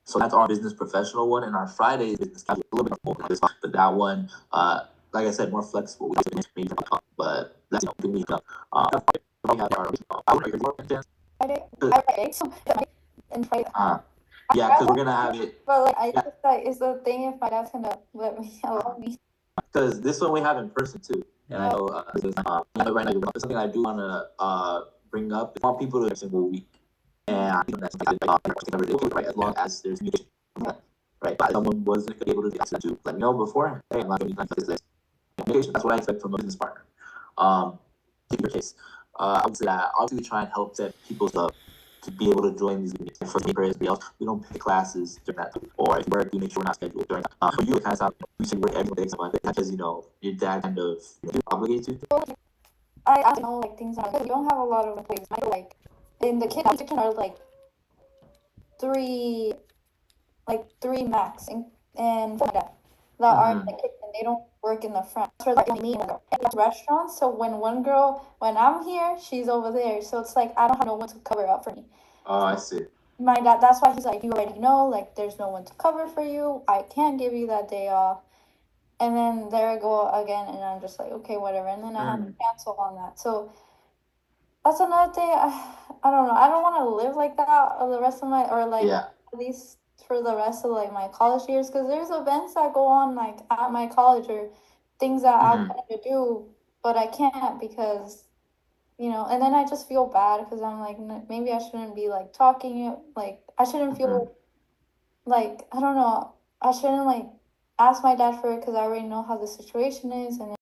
So that's our business professional one, and our Friday is business casual, a little bit more, but that one, like I said, more flexible. Maybe, but that's the thing we have. We have our. And Friday. Yeah, because we're gonna have it. But like, I Yeah, just like, it's the thing if my dad's gonna let me allow me. because this one we have in person too, and I know right now it's something I do want to bring up. I want people to every single week, and I think that's right as long as there's communication, right? But someone wasn't able to let me know before. Hey, I'm not going to do this. Communication. That's what I expect from a business partner. In your case, I would say that obviously we try and help set people up to be able to join these meetings. And for me, everybody else, we don't pick classes during that time. Or if we work, we make sure we're not scheduled during that. For you, it kind of sounds like you should work every day, something like that, because your dad kind of obligates you. I know like things are good. We don't have a lot of employees. I feel like in the kids section are three three max and four that are in the kitchen. They don't work in the front. So like me in restaurants. So when I'm here, she's over there. So it's like I don't have no one to cover up for me. Oh, I see. My dad, that's why he's like, you already know, like there's no one to cover for you. I can't give you that day off. And then there I go again, and I'm just like, okay, whatever. And then I have to cancel on that. So that's another thing. I don't know. I don't want to live like that the rest of my, or like Yeah. at least for the rest of like my college years, because there's events that go on like at my college or things that I wanted to do, but I can't because and then I just feel bad because I'm like maybe I shouldn't be like talking like I shouldn't feel like I don't know. I shouldn't like ask my dad for it because I already know how the situation is, and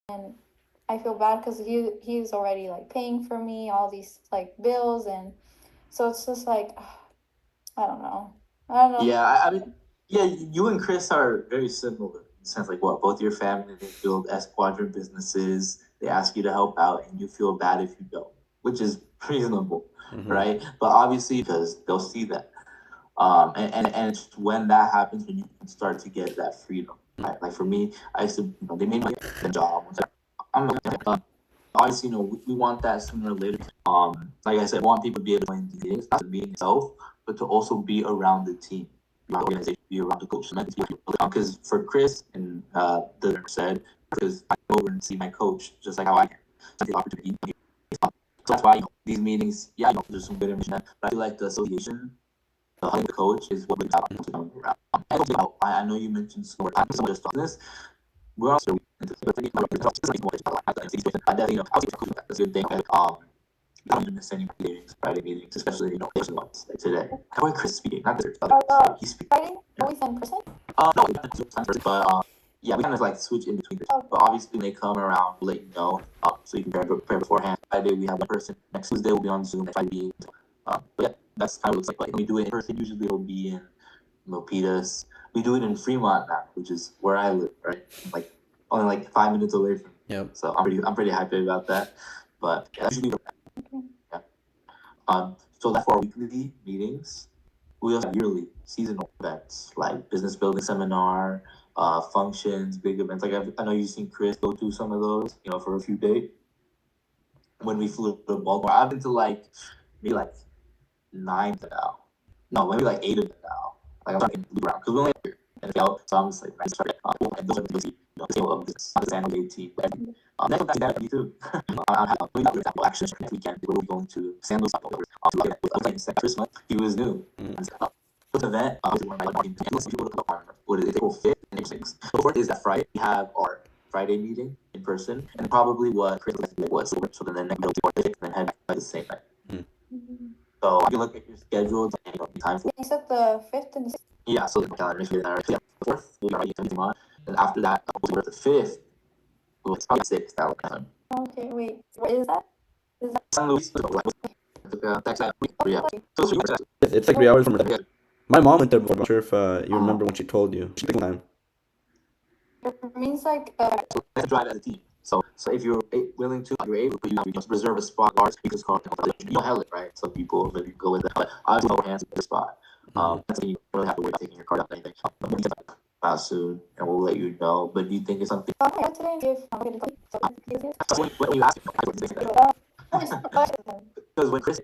and I feel bad because he's already like paying for me all these like bills, and so it's just like I don't know. I don't know. Yeah, I mean, yeah, you and Chris are very similar in the sense like what both your family they build S quadrant businesses. They ask you to help out, and you feel bad if you don't, which is reasonable, Mm-hmm. right? But obviously, because they'll see that, and it's when that happens when you can start to get that freedom. Right? Like for me, I used to, they made me get a job. I'm obviously, we want that sooner or later. Like I said, I want people to be able to join these, not to be itself, but to also be around the team, be around the organization, be around the coach. Because for Chris and the said, because I go over and see my coach just like how I can. So the opportunity. So that's why these meetings, yeah, there's some good information, but I feel like the association, the hunting coach is what brings out around. I know you mentioned some of the this. We're also I definitely I was that's a good thing. I don't miss any meetings, Friday meetings, especially person ones like today. How about Chris speaking? Not this, he's speaking. Friday, always in person. No, but yeah, we kind of like switch in between. But obviously, when they come around, we'll let you know, so you can prepare beforehand. Friday we have one person. Next Tuesday we'll be on Zoom. Next Friday, but yeah, that's how it looks like. Like when we do it in person, usually it'll be in Milpitas. We do it in Fremont now, which is where I live, right? Like only like 5 minutes away from. Yep. So I'm pretty happy about that. But yeah, that's usually yeah. So that's for our weekly meetings. We also have yearly seasonal events like business building seminar, functions, big events. Like I know you've seen Chris go to some of those, for a few days. When we flew to Baltimore, I've been to like maybe like 9 now. No, maybe like 8 of them now. Like I'm talking around because we only have here and so I'm just like nice to start. And those are the the scale of this San Jose team. Next one that's me too. We got example actually next weekend where we're going to San Jose. This month he was new. This event is one of my people to come on. What is it? April 5th and April 6th. The 4th is that Friday. We have our Friday meeting in person, and probably what Chris was. So then the next week, and then head back by the same night. Mm-hmm. So you can look at your schedule and time for. You said the 5th and the 6th. Yeah, so the calendar is here. Yeah, the 4th we'll be already coming on, and after that, we'll the 5th. It's probably 6th that time. Okay, wait. What is that? San Luis. Yeah. It's like 3 hours from there. My mom went there before. I'm not sure if you remember when she told you. She took time. It means like Let's drive as a team. So if you're willing to, you're able to, you just reserve a spot. Ours because you don't have it, right? Some people maybe go with it, but obviously our hands in the spot. That's when you don't really have to worry about taking your card out or anything. We'll get that soon, and we'll let you know. But do you think it's something? today if I'm going to go. So when you ask me, I would say that. Because when Chris,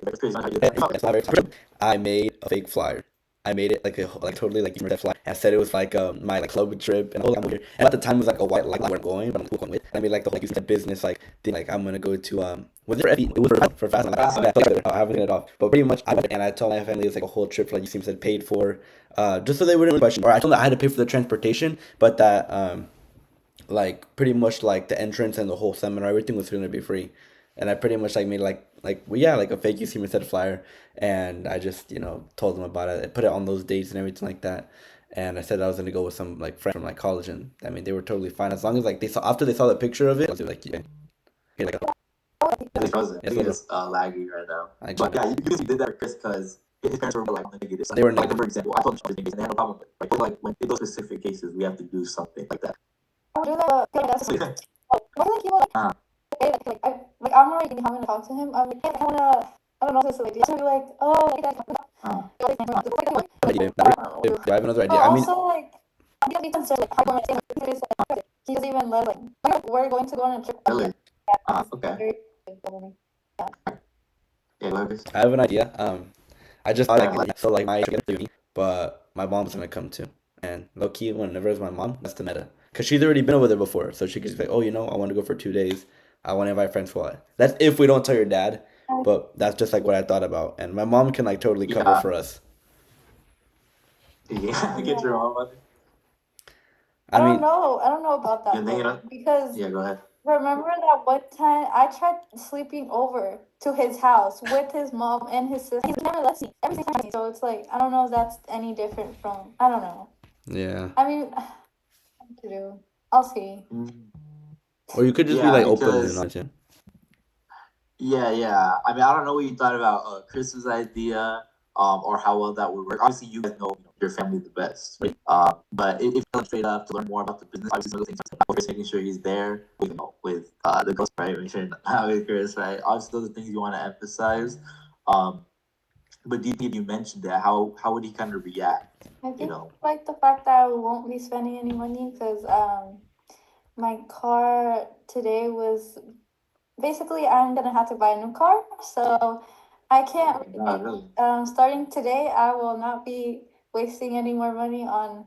I made a fake flyer. I made it like totally like that flyer. I said it was like my like club trip and and at the time it was like a white like we're going, but I'm going with. And I made like the like you said business like thing like I'm gonna go to was it for FE? It was for fast. I haven't it off, but pretty much I told my family it was like a whole trip like you seem said paid for, just so they wouldn't question. Or I told them I had to pay for the transportation, but that like pretty much like the entrance and the whole seminar everything was gonna be free, and I pretty much like made like well, yeah like a fake UC said flyer, and I just told them about it. I put it on those dates and everything like that, and I said I was gonna go with some like friend from like college, and I mean they were totally fine as long as like they saw after they saw the picture of it. They were like yeah, okay, like it wasn't. I think it's laggy right now. But yeah, you did that, Chris, because his parents were like negative. They were like for example, I told them and they had no problem with it. Like when in those specific cases, we have to do something like that. I'm already having to talk to him. I'm like, I wanna, I don't know if it's like, just like, oh, like that. I have another idea. I mean, also like, he doesn't even let like we're going to go on a trip. Really? Okay. Yeah, I have an idea. I just thought like so like my but my mom's gonna come too. And low key, whenever it's my mom, that's the meta. Because she's already been over there before. So she could just be like, oh, I want to go for 2 days. I want to invite friends for it. That's if we don't tell your dad. But that's just like what I thought about. And my mom can like totally cover for us. Yeah, get your mom on it. I don't know about that. Because yeah, go ahead. Remember that one time I tried sleeping over to his house with his mom and his sister. He's never left me every single time. So it's like I don't know if that's any different from I don't know. Yeah. I mean, what to do? I'll see. Or you could just be Yeah, like open and because honest. Yeah. yeah. I mean, I don't know what you thought about Chris's idea, or how well that would work. Obviously, you guys know, your family the best, right? But if you're straight up to learn more about the business, obviously some of the things like just making sure he's there, with the ghost, right? Make sure not with Chris, right? Obviously, those are things you want to emphasize. Um, but do you think if you mentioned that, how would he kind of react? I You think know? like the fact that I won't be spending any money because my car today was basically I'm gonna have to buy a new car, so I can't Not really. really. Starting today, I will not be wasting any more money on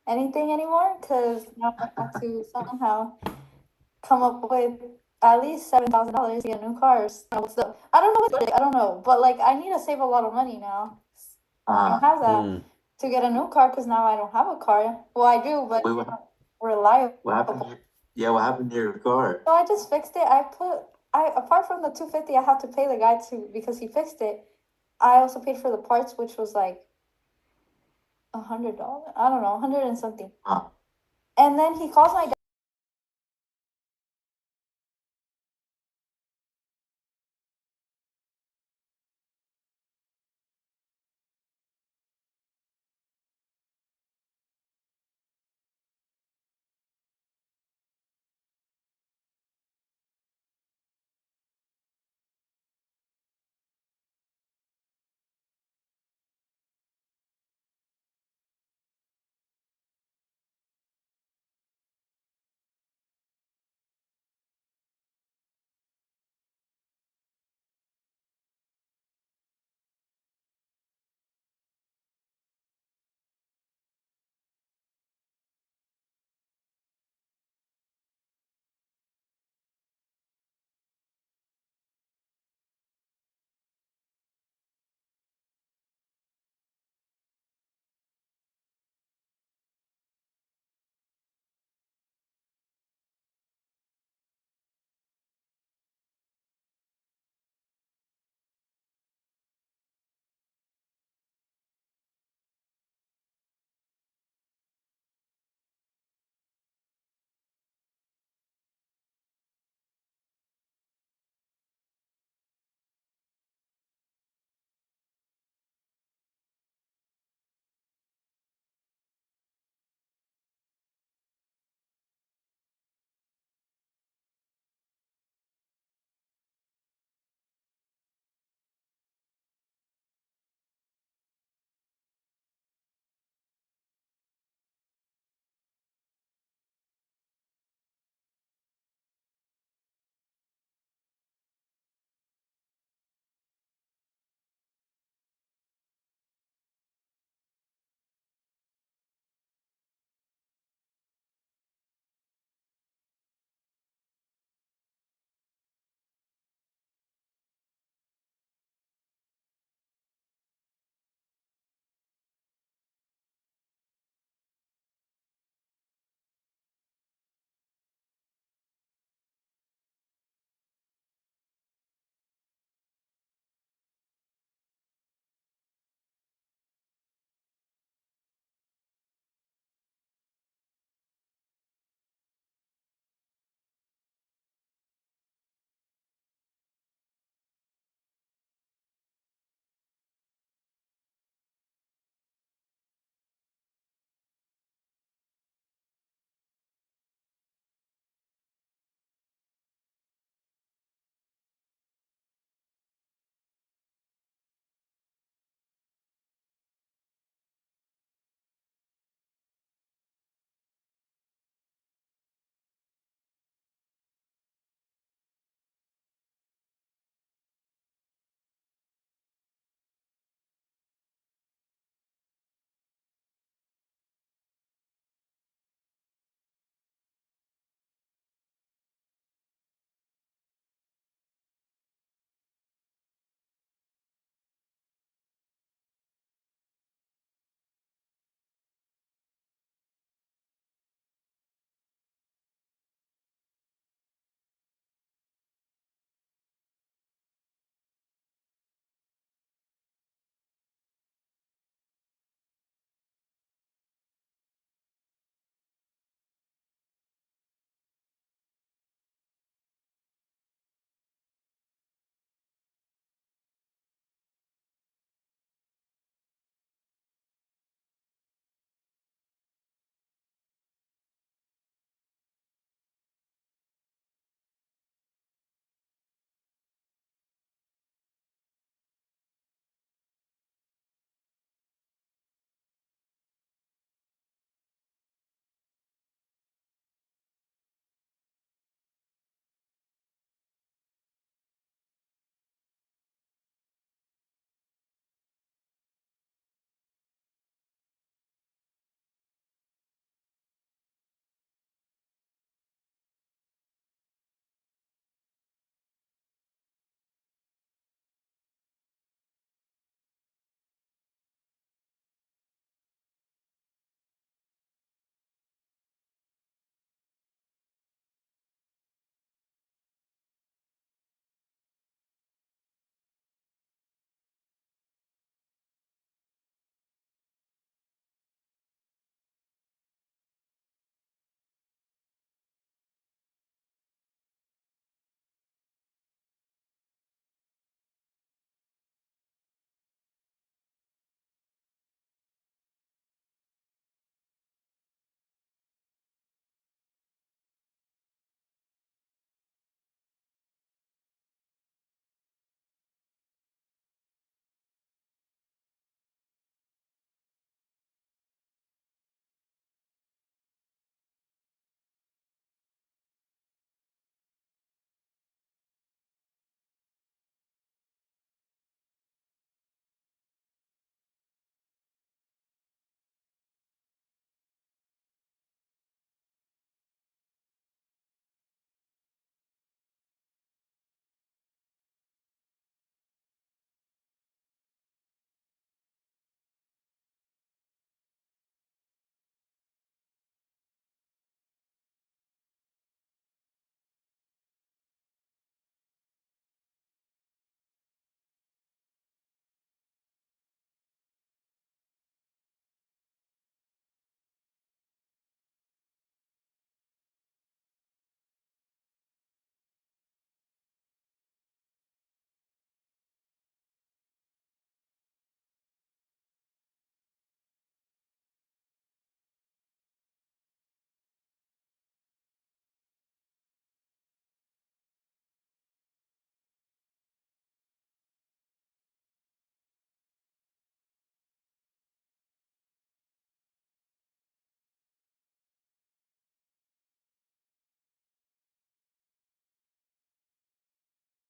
anything anymore because now I have to somehow come up with at least $7,000 to get a new car. So I don't know what I don't know, but like I need to save a lot of money now. I don't Uh, have that Mm. to get a new car because now I don't have a car. Well, I do, but wait, it's not reliable. what happened? Yeah, what happened to your car? So I just fixed it. I apart from the 250, I have to pay the guy to because he fixed it. I also paid for the parts, which was like $100. I don't know, 100 and something. Uh, And then he calls my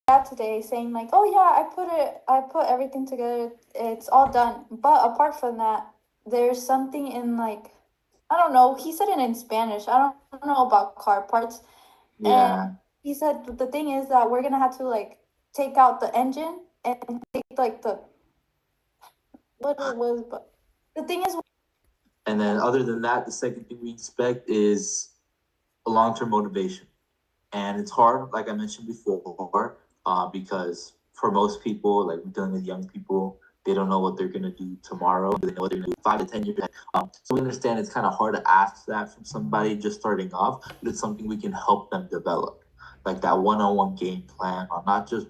chat today saying like, oh yeah, I put everything together. It's all done. But apart from that, there's something in like, I don't know. He said it in Spanish. I don't know about car parts. And Yeah. he said the thing is that we're gonna have to like take out the engine and take like the what it was, but the thing is, And then other than that, the second thing we expect is a long-term motivation. And it's hard, like I mentioned before, because for most people, like we're dealing with young people, they don't know what they're gonna do tomorrow. They know what they're gonna do 5 to 10 years ahead. So we understand it's kind of hard to ask that from somebody just starting off, but it's something we can help them develop, like that one-on-one game plan on not just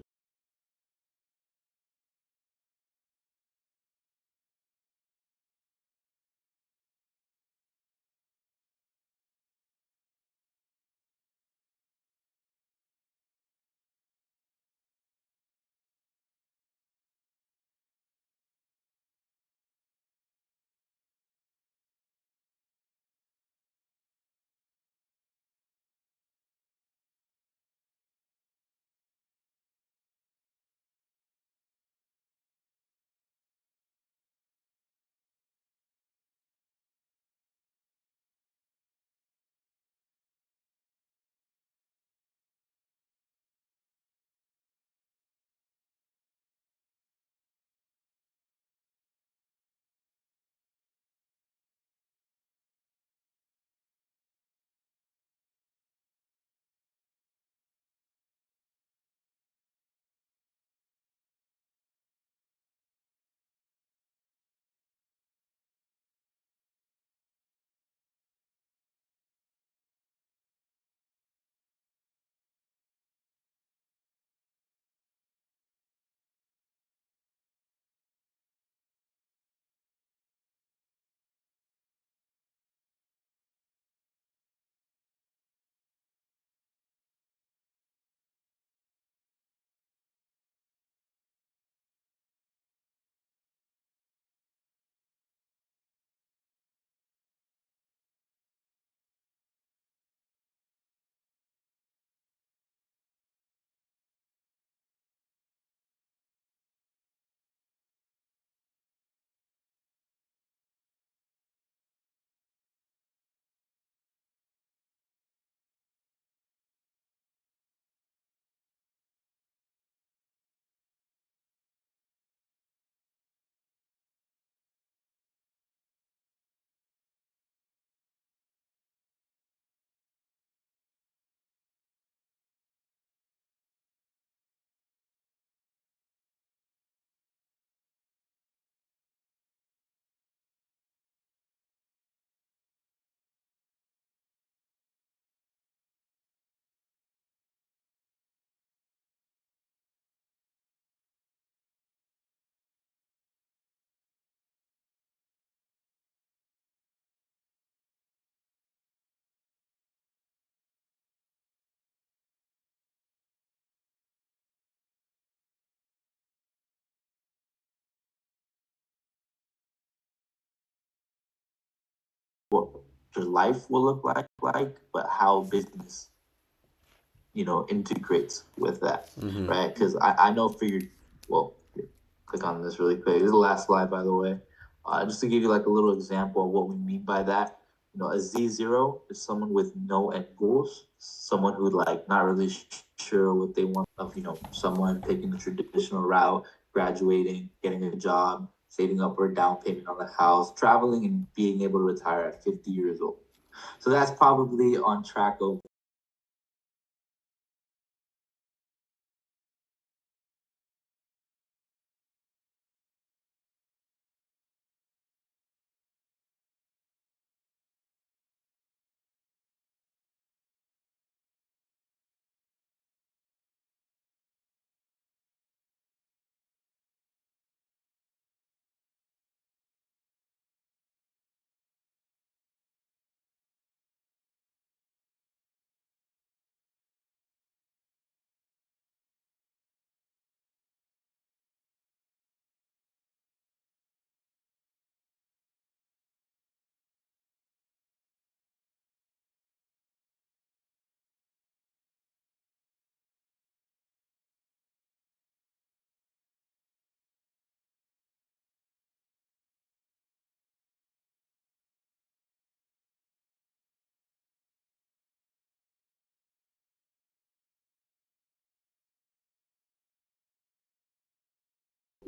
what your life will look like, but how business integrates with that, Mm-hmm. right? Because I know for your, well, here, click on this really quick. This is the last slide, by the way. Just to give you like a little example of what we mean by that. A Z0 is someone with no end goals, someone who like not really sure what they want of, someone taking the traditional route, graduating, getting a job, saving up for a down payment on the house, traveling, and being able to retire at 50 years old. So that's probably on track of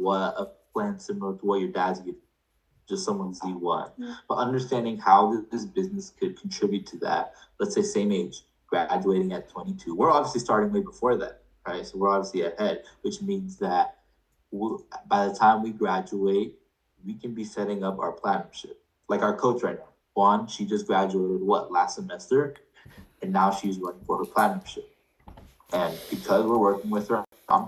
what a plan similar to what your dad's giving, just someone Z1. But understanding how this business could contribute to that, let's say same age, graduating at 22. We're obviously starting way before that, right? So we're obviously ahead, which means that by the time we graduate, we can be setting up our plannership. Like our coach right now, Juan, she just graduated last semester, and now she's running for her plannership. And because we're working with her